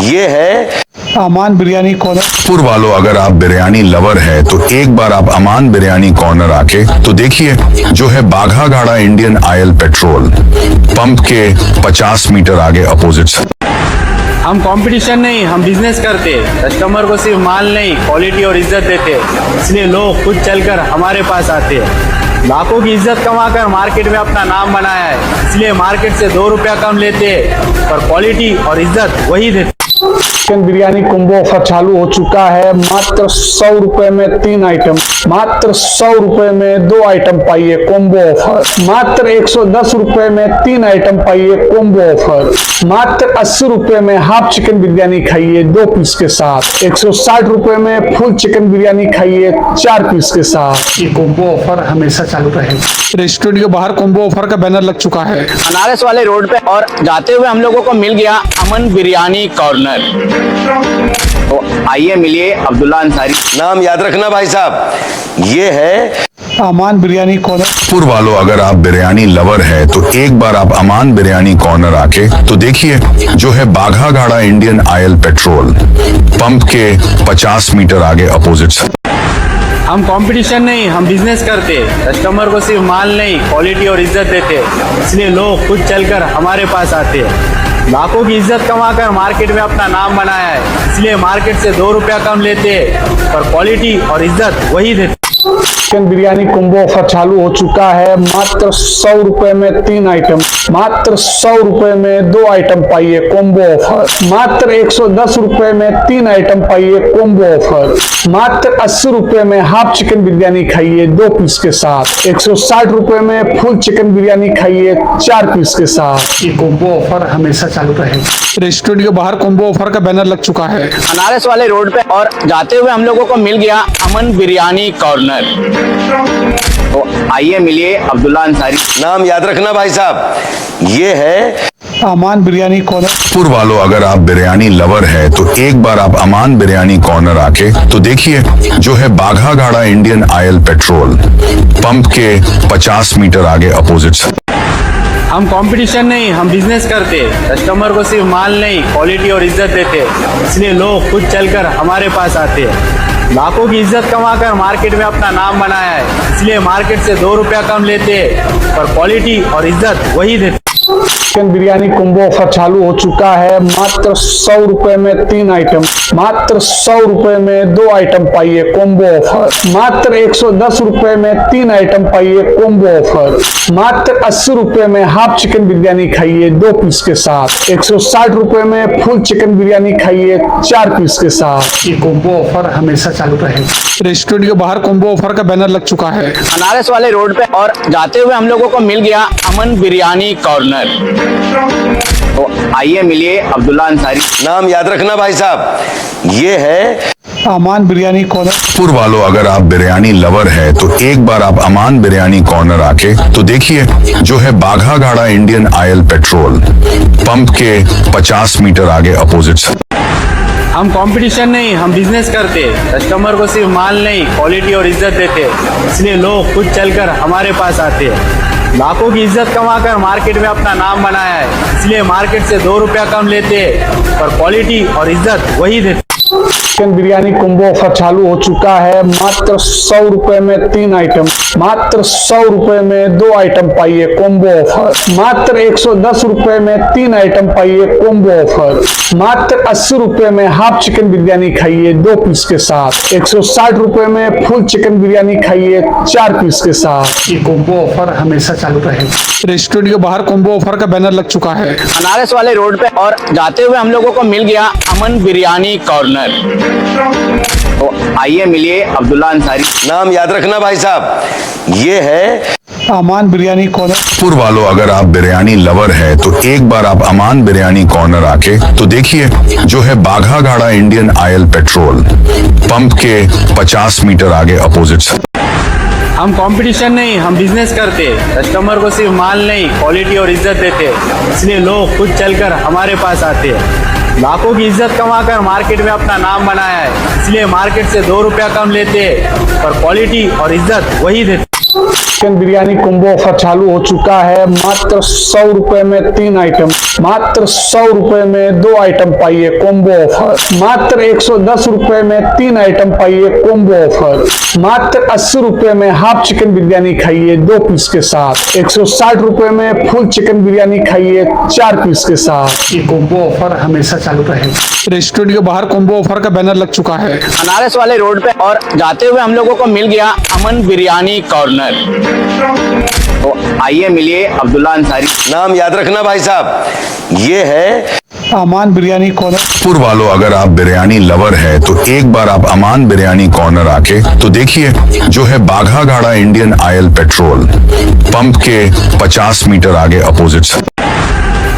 ये है अमान बिरयानी कॉर्नर। पुर वालों, अगर आप बिरयानी लवर है तो एक बार आप अमान बिरयानी कॉर्नर आके तो देखिए, जो है बाघा घाड़ा इंडियन ऑयल पेट्रोल पंप के 50 मीटर आगे अपोजिट। हम कंपटीशन नहीं, हम बिजनेस करते। कस्टमर को सिर्फ माल नहीं, क्वालिटी और इज्जत देते। इसलिए लोग खुद चलकर हमारे पास आते हैं। लाखों की इज्जत कमाकर मार्केट में अपना नाम बनाया है, इसलिए मार्केट से 2 रुपया कम लेते, पर क्वालिटी और इज्जत वही देते। चिकन बिरयानी कॉम्बो ऑफर चालू हो चुका है। मात्र 100 रुपए में 3 आइटम, मात्र 100 रुपए में 2 आइटम पाइए कॉम्बो ऑफर। मात्र 110 रुपए में 3 आइटम पाइए कॉम्बो ऑफर। मात्र 80 रुपए में हाफ चिकन बिरयानी खाइए 2 पीस के साथ। 160 रुपए में फुल चिकन बिरयानी खाइए 4 पीस के साथ। ये कॉम्बो ऑफर हमेशा चालू रहेगा। रेस्टोरेंट के बाहर कॉम्बो ऑफर का बैनर लग चुका है बनारस वाले रोड पे, और जाते हुए हम लोगों को मिल गया अमन बिरयानी कॉर्नर। तो आइए मिलिए अब्दुल्ला अंसारी। नाम याद रखना भाई साहब, ये है अमान बिरयानी कॉर्नर। पुर वालों, अगर आप बिरयानी लवर है तो एक बार आप अमान बिरयानी कॉर्नर आके तो देखिए, जो है बाघा घाड़ा इंडियन ऑयल पेट्रोल पंप के 50 मीटर आगे अपोजिट। हम कंपटीशन नहीं, हम बिजनेस करते। कस्टमर को सिर्फ माल नहीं, क्वालिटी और इज्जत देते। इसलिए लोग खुद चलकर हमारे पास आते हैं। लाखों की इज्जत कमाकर मार्केट में अपना नाम बनाया है, इसलिए मार्केट से 2 रुपया कम लेते हैं, पर क्वालिटी और इज्जत वही देते। चिकन बिरयानी कॉम्बो ऑफर चालू हो चुका है। मात्र 100 रुपए में 3 आइटम, मात्र 100 रुपए में 2 आइटम पाइए कॉम्बो ऑफर। मात्र 110 रुपए में 3 आइटम पाइए कॉम्बो ऑफर। मात्र 80 रुपए में हाफ चिकन बिरयानी खाइए 2 पीस के साथ। 160 रुपए में फुल चिकन बिरयानी खाइए 4 पीस के साथ। ये कॉम्बो ऑफर हमेशा चालू रहेगा। रेस्टोरेंट के बाहर कॉम्बो ऑफर का बैनर लग चुका है अनारस वाले रोड पे, और जाते हुए हम लोगों को मिल गया अमन बिरयानी कॉर्नर। तो आइए मिलिए अब्दुल्ला अंसारी। नाम याद रखना भाई साहब, ये है अमान बिरयानी कॉर्नर। पुर वालों, अगर आप बिरयानी लवर है तो एक बार आप अमान बिरयानी कॉर्नर आके तो देखिए, जो है बाघा घाड़ा इंडियन ऑयल पेट्रोल पंप के 50 मीटर आगे अपोजिट। हम कंपटीशन नहीं, हम बिजनेस करते। कस्टमर को सिर्फ माल नहीं, क्वालिटी और इज्जत देते। इसलिए लोग खुद चलकर हमारे पास आते हैं। लाखों की इज्जत कमाकर मार्केट में अपना नाम बनाया है, इसलिए मार्केट से 2 रुपया कम लेते हैं, पर क्वालिटी और इज्जत वही देते। चिकन बिरयानी कॉम्बो ऑफर चालू हो चुका है। मात्र 100 रुपए में 3 आइटम, मात्र 100 रुपए में 2 आइटम पाइए कॉम्बो ऑफर। मात्र 110 रुपए में 3 आइटम पाइए कॉम्बो ऑफर। मात्र 80 रुपए में हाफ चिकन बिरयानी खाइए 2 पीस के साथ। 160 रुपए में फुल चिकन बिरयानी खाइए 4 पीस के साथ। ये कॉम्बो ऑफर हमेशा चालू रहेगा। रेस्टोरेंट के बाहर कॉम्बो ऑफर का बैनर लग चुका है अनारस वाले रोड पे, और जाते हुए हम लोगों को मिल गया अमन बिरयानी कॉर्नर। तो आइए मिलिए अब्दुल्ला अंसारी। नाम याद रखना भाई साहब, ये है अमान बिरयानी कॉर्नर। पुर वालों, अगर आप बिरयानी लवर है तो एक बार आप अमान बिरयानी कॉर्नर आके तो देखिए, जो है बाघा घाड़ा इंडियन ऑयल पेट्रोल पंप के 50 मीटर आगे अपोजिट। हम कंपटीशन नहीं, हम बिजनेस करते। कस्टमर को सिर्फ माल नहीं, क्वालिटी और इज्जत देते। इसलिए लोग खुद चलकर हमारे पास आते हैं। लाखों की इज्जत कमाकर मार्केट में अपना नाम बनाया है, इसलिए मार्केट से 2 रुपया कम लेते हैं, पर क्वालिटी और इज्जत वही देते। चिकन बिरयानी कॉम्बो ऑफर चालू हो चुका है। मात्र 100 रुपए में 3 आइटम, मात्र 100 रुपए में 2 आइटम पाइए कॉम्बो ऑफर। मात्र 110 रुपए में 3 आइटम पाइए कॉम्बो ऑफर। मात्र 80 रुपए में हाफ चिकन बिरयानी खाइए 2 पीस के साथ। 160 रुपए में फुल चिकन बिरयानी खाइए 4 पीस के साथ। ये कॉम्बो ऑफर हमेशा चालू रहेगा। रेस्टोरेंट के बाहर कॉम्बो ऑफर का बैनर लग चुका है अनारस वाले रोड पे, और जाते हुए हम लोगों को मिल गया अमन बिरयानी कॉर्नर। तो आइए मिलिए अब्दुल्ला अंसारी। नाम याद रखना भाई साहब, ये है अमान बिरयानी कॉर्नर। पुर वालों, अगर आप बिरयानी लवर है तो एक बार आप अमान बिरयानी कॉर्नर आके तो देखिए, जो है बाघा घाड़ा इंडियन ऑयल पेट्रोल पंप के 50 मीटर आगे अपोजिट। हम कंपटीशन नहीं, हम बिजनेस करते। कस्टमर को सिर्फ माल नहीं, क्वालिटी और इज्जत देते। इसलिए लोग खुद चलकर हमारे पास आते हैं। लाखों की इज्जत कमाकर मार्केट में अपना नाम बनाया है, इसलिए मार्केट से 2 रुपया कम लेते हैं, पर क्वालिटी और इज्जत वही देते। चिकन बिरयानी कॉम्बो ऑफर चालू हो चुका है। मात्र 100 रुपए में 3 आइटम, मात्र 100 रुपए में 2 आइटम पाइए कॉम्बो ऑफर। मात्र 110 रुपए में 3 आइटम पाइए कॉम्बो ऑफर। मात्र 80 रुपए में हाफ चिकन बिरयानी खाइए 2 पीस के साथ। 160 रुपए में फुल चिकन बिरयानी खाइए 4 पीस के साथ। ये कॉम्बो ऑफर हमेशा चालू रहेगा। रेस्टोरेंट के बाहर कॉम्बो ऑफर का बैनर लग चुका है अनारस वाले रोड पे, और जाते हुए हम लोगों को मिल गया अमन बिरयानी कॉर्नर। तो आइए मिलिए अब्दुल्ला अंसारी। नाम याद रखना भाई साहब, ये है अमान बिरयानी कॉर्नर। पुर वालों, अगर आप बिरयानी लवर है तो एक बार आप अमान बिरयानी कॉर्नर आके तो देखिए, जो है बाघा घाड़ा इंडियन ऑयल पेट्रोल पंप के 50 मीटर आगे अपोजिट।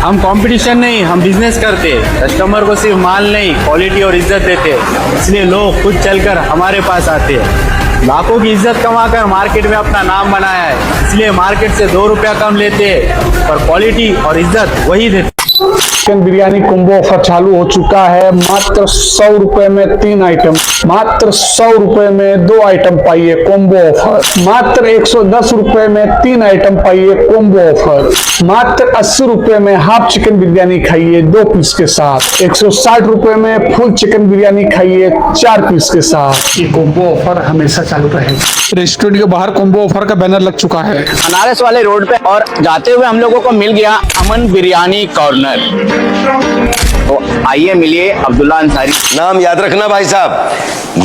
हम कंपटीशन नहीं, हम बिजनेस करते। कस्टमर को सिर्फ माल नहीं, क्वालिटी और इज्जत देते। इसलिए लोग खुद चलकर हमारे पास आते हैं। लाखों की इज्जत कमाकर मार्केट में अपना नाम बनाया है, इसलिए मार्केट से 2 रुपया कम लेते हैं, पर क्वालिटी और इज्जत वही देते। चिकन बिरयानी कॉम्बो ऑफर चालू हो चुका है। मात्र 100 रुपए में 3 आइटम, मात्र 100 रुपए में 2 आइटम पाइए कॉम्बो ऑफर। मात्र 110 रुपए में 3 आइटम पाइए कॉम्बो ऑफर। मात्र 80 रुपए में हाफ चिकन बिरयानी खाइए 2 पीस के साथ। 160 रुपए में फुल चिकन बिरयानी खाइए 4 पीस के साथ। ये कॉम्बो ऑफर हमेशा चालू रहेगा। रेस्टोरेंट के बाहर कॉम्बो ऑफर का बैनर लग चुका है अनारस वाले रोड पे, और जाते हुए हम लोगों को मिल गया अमन बिरयानी कॉर्नर। तो आइए मिलिए अब्दुल्ला अंसारी। नाम याद रखना भाई साहब,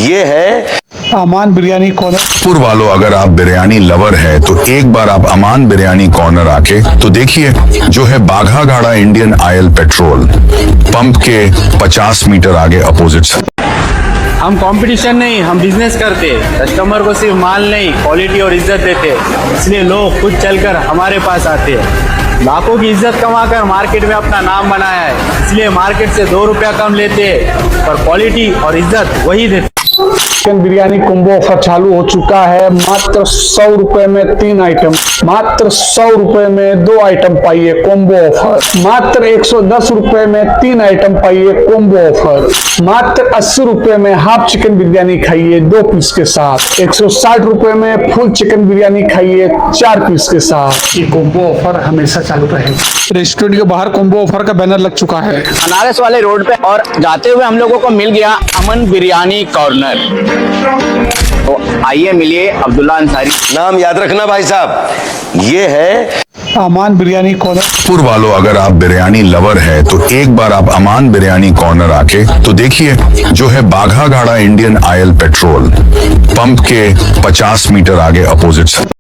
ये है अमान बिरयानी कॉर्नर। पुर वालों, अगर आप बिरयानी लवर है तो एक बार आप अमान बिरयानी कॉर्नर आके तो देखिए, जो है बाघा गाड़ा इंडियन ऑयल पेट्रोल पंप के 50 मीटर आगे अपोजिट। हम कंपटीशन नहीं, हम बिजनेस करते। कस्टमर को सिर्फ माल नहीं, क्वालिटी और इज्जत देते। इसलिए लोग खुद चलकर हमारे पास आते हैं। लाखों की इज्जत कमाकर मार्केट में अपना नाम बनाया है, इसलिए मार्केट से 2 रुपया कम लेते हैं और क्वालिटी और इज्जत वही देते। चिकन बिरयानी कॉम्बो ऑफर चालू हो चुका है। मात्र 100 रुपए में 3 आइटम, मात्र 100 रुपए में 2 आइटम पाइए कॉम्बो ऑफर। मात्र 110 रुपए में 3 आइटम पाइए कॉम्बो ऑफर। मात्र 80 रुपए में हाफ चिकन बिरयानी खाइए 2 पीस के साथ। 160 रुपए में फुल चिकन बिरयानी खाइए 4 पीस के साथ। ये कॉम्बो ऑफर हमेशा चालू रहेगा। रेस्टोरेंट के बाहर कॉम्बो ऑफर का बैनर लग चुका है अनारस वाले रोड पे, और जाते हुए हम लोगों को मिल गया अमन बिरयानी कॉर्नर। तो आइए मिलिए अब्दुल्ला अंसारी। नाम याद रखना भाई साहब, ये है अमान बिरयानी कॉर्नर। पुर वालों, अगर आप बिरयानी लवर है तो एक बार आप अमान बिरयानी कॉर्नर आके तो देखिए, जो है बाघा गाड़ा इंडियन ऑयल पेट्रोल पंप के 50 मीटर आगे अपोजिट।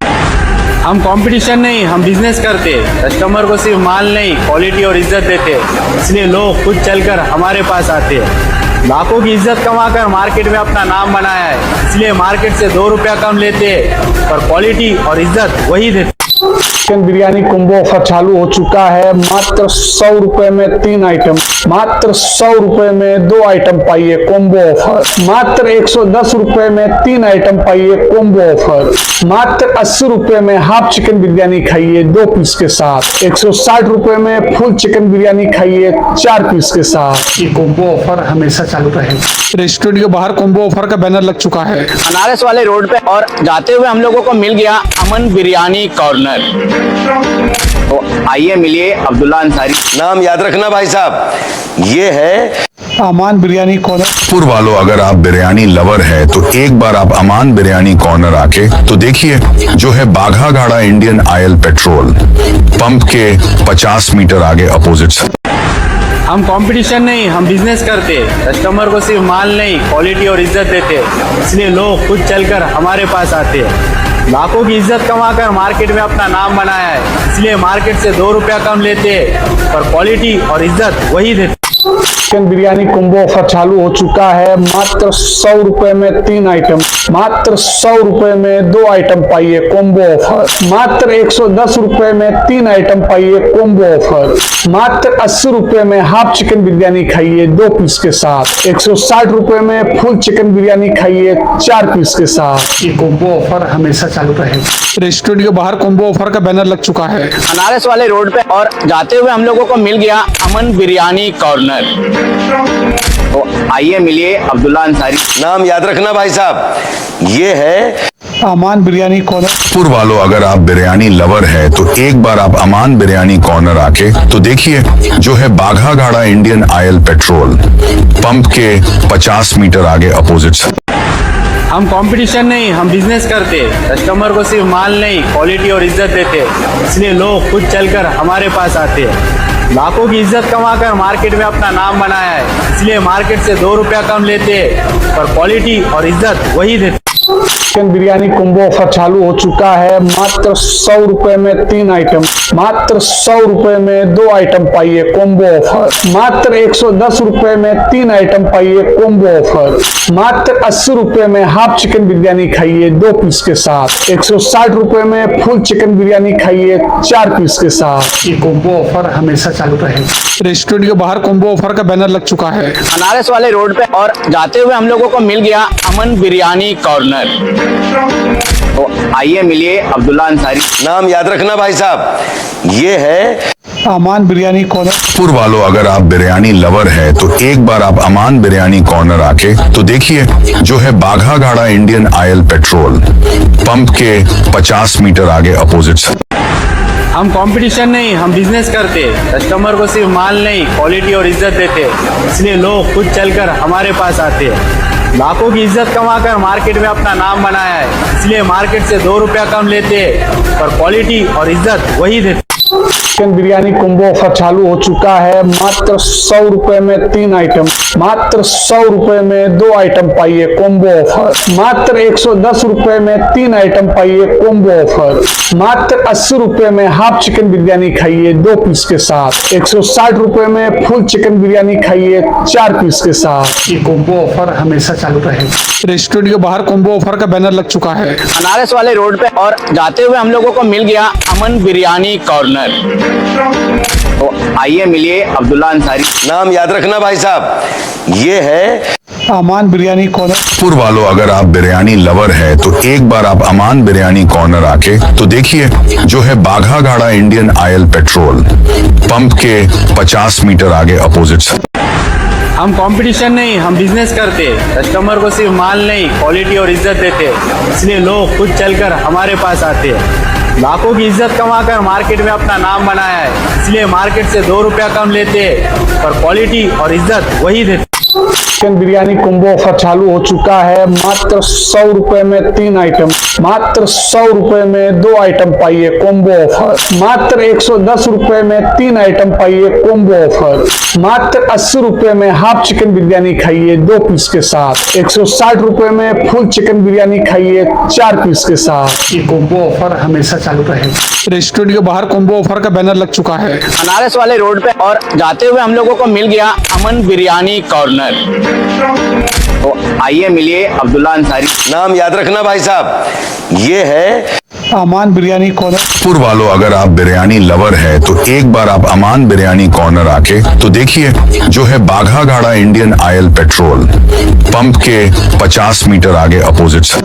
हम कंपटीशन नहीं, हम बिजनेस करते। कस्टमर को सिर्फ माल नहीं, क्वालिटी और इज्जत देते। इसलिए लोग खुद चलकर हमारे पास आते हैं। लाखों की इज्जत कमाकर मार्केट में अपना नाम बनाया है, इसलिए मार्केट से 2 रुपया कम लेते हैं और क्वालिटी और इज्जत वही देते। चिकन बिरयानी कॉम्बो ऑफर चालू हो चुका है। मात्र 100 रुपए में 3 आइटम, मात्र 100 रुपए में 2 आइटम पाइए कॉम्बो ऑफर। मात्र 110 रुपए में 3 आइटम पाइए कॉम्बो ऑफर। मात्र 80 रुपए में हाफ चिकन बिरयानी खाइए 2 पीस के साथ। 160 रुपए में फुल चिकन बिरयानी खाइए 4 पीस के साथ। ये कॉम्बो ऑफर हमेशा चालू रहेगा। रेस्टोरेंट के बाहर कॉम्बो ऑफर का बैनर लग चुका है अनारस वाले रोड पे, और जाते हुए हम लोगों को मिल गया अमन बिरयानी कॉर्नर। तो आइए मिलिए अब्दुल्ला अंसारी। नाम याद रखना भाई साहब, ये है अमान बिरयानी कॉर्नर। पुर वालों, अगर आप बिरयानी लवर है तो एक बार आप अमान बिरयानी कॉर्नर आके तो देखिए, जो है बाघा गाड़ा इंडियन ऑयल पेट्रोल पंप के 50 मीटर आगे अपोजिट। हम कंपटीशन नहीं, हम बिजनेस करते। कस्टमर को सिर्फ माल नहीं, क्वालिटी और इज्जत देते। इसलिए लोग खुद चलकर हमारे पास आते हैं। लाखों की इज्जत कमाकर मार्केट में अपना नाम बनाया है, इसलिए मार्केट से 2 रुपया कम लेते हैं और क्वालिटी और इज्जत वही देते। चिकन बिरयानी कॉम्बो ऑफर चालू हो चुका है। मात्र 100 रुपए में 3 आइटम, मात्र 100 रुपए में 2 आइटम पाइए कॉम्बो ऑफर। मात्र 110 रुपए में 3 आइटम पाइए कॉम्बो ऑफर। मात्र 80 रुपए में हाफ चिकन बिरयानी खाइए 2 पीस के साथ। 160 रुपए में फुल चिकन बिरयानी खाइए 4 पीस के साथ। ये कॉम्बो ऑफर हमेशा चालू रहेगा। रेस्टोरेंट के बाहर कॉम्बो ऑफर का बैनर लग चुका है अनारस वाले रोड पे, और जाते हुए हम लोगों को मिल गया अमन बिरयानी कॉर्नर। तो आइए मिलिए अब्दुल्ला अंसारी। नाम याद रखना भाई साहब, ये है अमान बिरयानी कॉर्नर। पुर वालों, अगर आप बिरयानी लवर है तो एक बार आप अमान बिरयानी कॉर्नर आके तो देखिए, जो है बाघा गाड़ा इंडियन ऑयल पेट्रोल पंप के 50 मीटर आगे अपोजिट। हम कंपटीशन नहीं, हम बिजनेस करते। कस्टमर को सिर्फ माल नहीं, क्वालिटी और इज्जत देते। इसलिए लोग खुद चलकर हमारे पास आते हैं। लाखों की इज्जत कमाकर मार्केट में अपना नाम बनाया है, इसलिए मार्केट से 2 रुपया कम लेते हैं और क्वालिटी और इज्जत वही देते। चिकन बिरयानी कॉम्बो ऑफर चालू हो चुका है। मात्र 100 रुपए में 3 आइटम, मात्र 100 रुपए में 2 आइटम पाइए कॉम्बो ऑफर। मात्र 110 रुपए में 3 आइटम पाइए कॉम्बो ऑफर। मात्र 80 रुपए में हाफ चिकन बिरयानी खाइए 2 पीस के साथ। 160 रुपए में फुल चिकन बिरयानी खाइए 4 पीस के साथ। ये कॉम्बो ऑफर हमेशा चालू रहेगा। रेस्टोरेंट के बाहर कॉम्बो ऑफर का बैनर लग चुका है अनारस वाले रोड पे, और जाते हुए हम लोगों को मिल गया अमन बिरयानी कॉर्नर। तो आइए मिलिए अब्दुल्ला अंसारी। नाम याद रखना भाई साहब, ये है अमान बिरयानी कॉर्नर। पुर वालों, अगर आप बिरयानी लवर है तो एक बार आप अमान बिरयानी कॉर्नर आके तो देखिए, जो है बाघा घाड़ा इंडियन ऑयल पेट्रोल पंप के 50 मीटर आगे अपोजिट। हम कंपटीशन नहीं, हम बिजनेस करते। कस्टमर को सिर्फ माल नहीं, क्वालिटी और इज्जत देते। इसलिए लोग खुद चलकर हमारे पास आते हैं। लाखों की इज्जत कमाकर मार्केट में अपना नाम बनाया है। इसलिए मार्केट से 2 रुपया कम लेते हैं, पर क्वालिटी और इज्जत वही देते। चिकन बिरयानी कॉम्बो ऑफर चालू हो चुका है। मात्र 100 रुपए में 3 आइटम, मात्र 100 रुपए में 2 आइटम पाइए कॉम्बो ऑफर। मात्र 110 रुपए में 3 आइटम पाइए कॉम्बो ऑफर। मात्र 80 रुपए में हाफ चिकन बिरयानी खाइए 2 पीस के साथ। 160 रुपए में फुल चिकन बिरयानी खाइए 4 पीस के साथ। ये कॉम्बो ऑफर हमेशा चालू रहेगा। रेस्टोरेंट के बाहर कॉम्बो ऑफर का बैनर लग चुका है बनारस वाले रोड पे, और जाते हुए हम लोगों को मिल गया अमन बिरयानी कॉर्नर। तो आइए मिलिए अब्दुल्ला अंसारी। नाम याद रखना भाई साहब, ये है अमान बिरयानी कॉर्नर। पुर वालों, अगर आप बिरयानी लवर है तो एक बार आप अमान बिरयानी कॉर्नर आके तो देखिए, जो है बाघा घाड़ा इंडियन ऑयल पेट्रोल पंप के 50 मीटर आगे अपोजिट। हम कंपटीशन नहीं, हम बिजनेस करते। कस्टमर को सिर्फ माल नहीं, क्वालिटी और इज्जत देते। इसलिए लोग खुद चलकर हमारे पास आते हैं। लाखों की इज्जत कमाकर मार्केट में अपना नाम बनाया है। इसलिए मार्केट से 2 रुपया कम लेते हैं, पर क्वालिटी और इज्जत वही देते। चिकन बिरयानी कॉम्बो ऑफर चालू हो चुका है। मात्र 100 रुपए में 3 आइटम, मात्र 100 रुपए में 2 आइटम पाइए कॉम्बो ऑफर। मात्र 110 रुपए में 3 आइटम पाइए कॉम्बो ऑफर। मात्र 80 रुपए में हाफ चिकन बिरयानी खाइए 2 पीस के साथ। 160 रुपए में फुल चिकन बिरयानी खाइए 4 पीस के साथ। ये कॉम्बो ऑफर हमेशा चालू रहेगा। रेस्टोरेंट के बाहर कॉम्बो ऑफर का बैनर लग चुका है बनारस वाले रोड पे, और जाते हुए हम लोगों को मिल गया अमन बिरयानी कॉर्नर। तो आइए मिलिए अब्दुल्ला अंसारी। नाम याद रखना भाई साहब, ये है अमान बिरयानी कॉर्नर। पुर वालों, अगर आप बिरयानी लवर है तो एक बार आप अमान बिरयानी कॉर्नर आके तो देखिए, जो है बाघा घाड़ा इंडियन ऑयल पेट्रोल पंप के 50 मीटर आगे अपोजिट।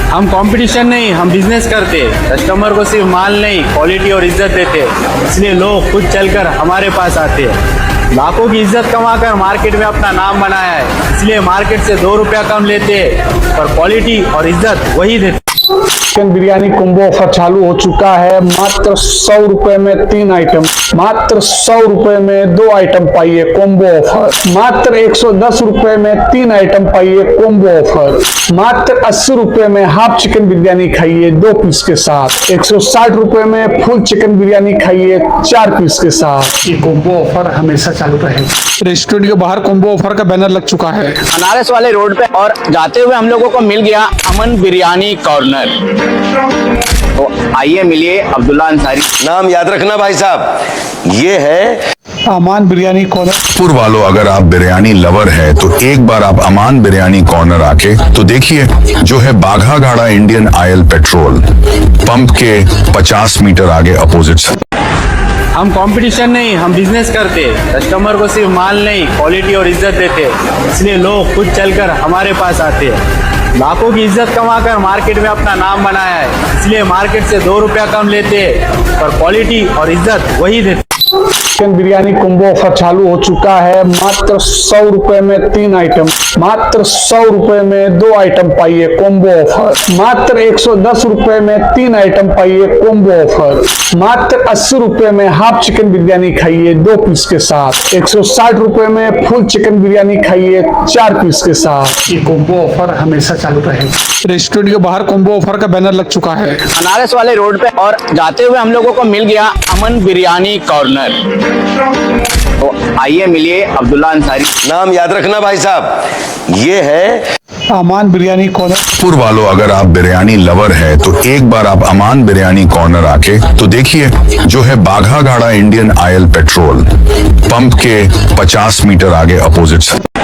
हम कंपटीशन नहीं, हम बिजनेस करते। कस्टमर को सिर्फ माल नहीं, क्वालिटी और इज्जत देते। इसलिए लोग खुद चलकर हमारे पास आते हैं। लाखों की इज्जत कमाकर मार्केट में अपना नाम बनाया है। इसलिए मार्केट से 2 रुपया कम लेते हैं, पर क्वालिटी और इज्जत वही देते। चिकन बिरयानी कॉम्बो ऑफर चालू हो चुका है। मात्र 100 रुपए में 3 आइटम, मात्र 100 रुपए में 2 आइटम पाइए कॉम्बो ऑफर। मात्र 110 रुपए में 3 आइटम पाइए कॉम्बो ऑफर। मात्र 80 रुपए में हाफ चिकन बिरयानी खाइए 2 पीस के साथ। 160 रुपए में फुल चिकन बिरयानी खाइए 4 पीस के साथ। ये कॉम्बो ऑफर हमेशा चालू रहेगा। रेस्टोरेंट के बाहर कॉम्बो ऑफर का बैनर लग चुका है बनारस वाले रोड पे, और जाते हुए हम लोगों को मिल गया अमन बिरयानी कॉर्नर। तो आइए मिलिए अब्दुल्ला अंसारी। नाम याद रखना भाई साहब, ये है अमान बिरयानी कॉर्नर। पुर वालों, अगर आप बिरयानी लवर है तो एक बार आप अमान बिरयानी कॉर्नर आके तो देखिए, जो है बाघा घाड़ा इंडियन ऑयल पेट्रोल पंप के 50 मीटर आगे अपोजिट। हम कंपटीशन नहीं, हम बिजनेस करते। कस्टमर को सिर्फ माल नहीं, क्वालिटी और इज्जत देते। इसलिए लोग खुद चलकर हमारे पास आते हैं। लाखों की इज्जत कमाकर मार्केट में अपना नाम बनाया है। इसलिए मार्केट से 2 रुपया कम लेते हैं, पर क्वालिटी और इज्जत वही देते। चिकन बिरयानी कॉम्बो ऑफर चालू हो चुका है। मात्र 100 रुपए में 3 आइटम, मात्र 100 रुपए में 2 आइटम पाइए कॉम्बो ऑफर। मात्र 110 रुपए में 3 आइटम पाइए कॉम्बो ऑफर। मात्र 80 रुपए में हाफ चिकन बिरयानी खाइए 2 पीस के साथ। 160 रुपए में फुल चिकन बिरयानी खाइए 4 पीस के साथ। ये कॉम्बो ऑफर हमेशा चालू रहेगा। रेस्टोरेंट के बाहर कॉम्बो ऑफर का बैनर लग चुका है बनारस वाले रोड पे, और जाते हुए हम लोगों को मिल गया अमन बिरयानी कॉर्नर। तो आइए मिलिए अब्दुल्ला अंसारी। नाम याद रखना भाई साहब, ये है अमान बिरयानी कॉर्नर। पुर वालों, अगर आप बिरयानी लवर है तो एक बार आप अमान बिरयानी कॉर्नर आके तो देखिए, जो है बाघा घाड़ा इंडियन ऑयल पेट्रोल पंप के 50 मीटर आगे अपोजिट।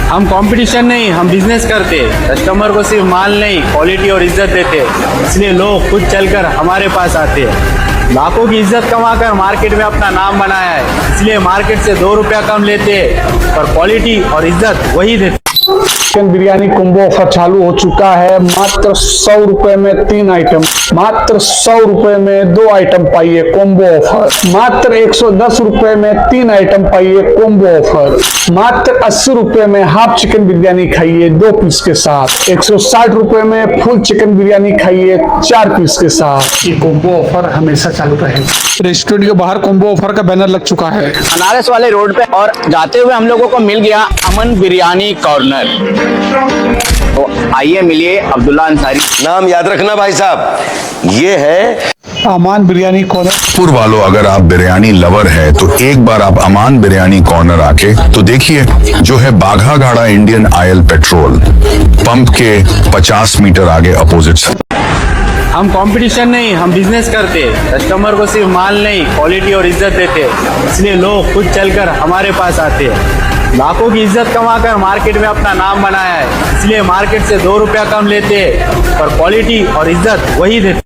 हम कंपटीशन नहीं, हम बिजनेस करते। कस्टमर को सिर्फ माल नहीं, क्वालिटी और इज्जत देते। इसलिए लोग खुद चलकर हमारे पास आते हैं। लाखों की इज्जत कमाकर मार्केट में अपना नाम बनाया है। इसलिए मार्केट से 2 रुपया कम लेते हैं, पर क्वालिटी और इज्जत वही देते। चिकन बिरयानी कॉम्बो ऑफर चालू हो चुका है। मात्र 100 रुपए में 3 आइटम, मात्र 100 रुपए में 2 आइटम पाइए कॉम्बो ऑफर। मात्र 110 रुपए में 3 आइटम पाइए कॉम्बो ऑफर। मात्र 80 रुपए में हाफ चिकन बिरयानी खाइए 2 पीस के साथ। 160 रुपए में फुल चिकन बिरयानी खाइए 4 पीस के साथ। ये कॉम्बो ऑफर हमेशा चालू रहेगा। रेस्टोरेंट के बाहर कॉम्बो ऑफर का बैनर लग चुका है बनारस वाले रोड पे, और जाते हुए हम लोगों को मिल गया अमन बिरयानी कॉर्नर। तो आइए मिलिए अब्दुल्ला अंसारी। नाम याद रखना भाई साहब, ये है अमान बिरयानी कॉर्नर। पुर वालों, अगर आप बिरयानी लवर है तो एक बार आप अमान बिरयानी कॉर्नर आके तो देखिए, जो है बाघा घाड़ा इंडियन ऑयल पेट्रोल पंप के 50 मीटर आगे अपोजिट। हम कंपटीशन नहीं, हम बिजनेस करते। कस्टमर को सिर्फ माल नहीं, क्वालिटी और इज्जत देते। इसलिए लोग खुद चलकर हमारे पास आते हैं। लाखों की इज्जत कमाकर मार्केट में अपना नाम बनाया है, इसलिए मार्केट से 2 रुपया कम लेते हैं, पर क्वालिटी और इज्जत वही देते।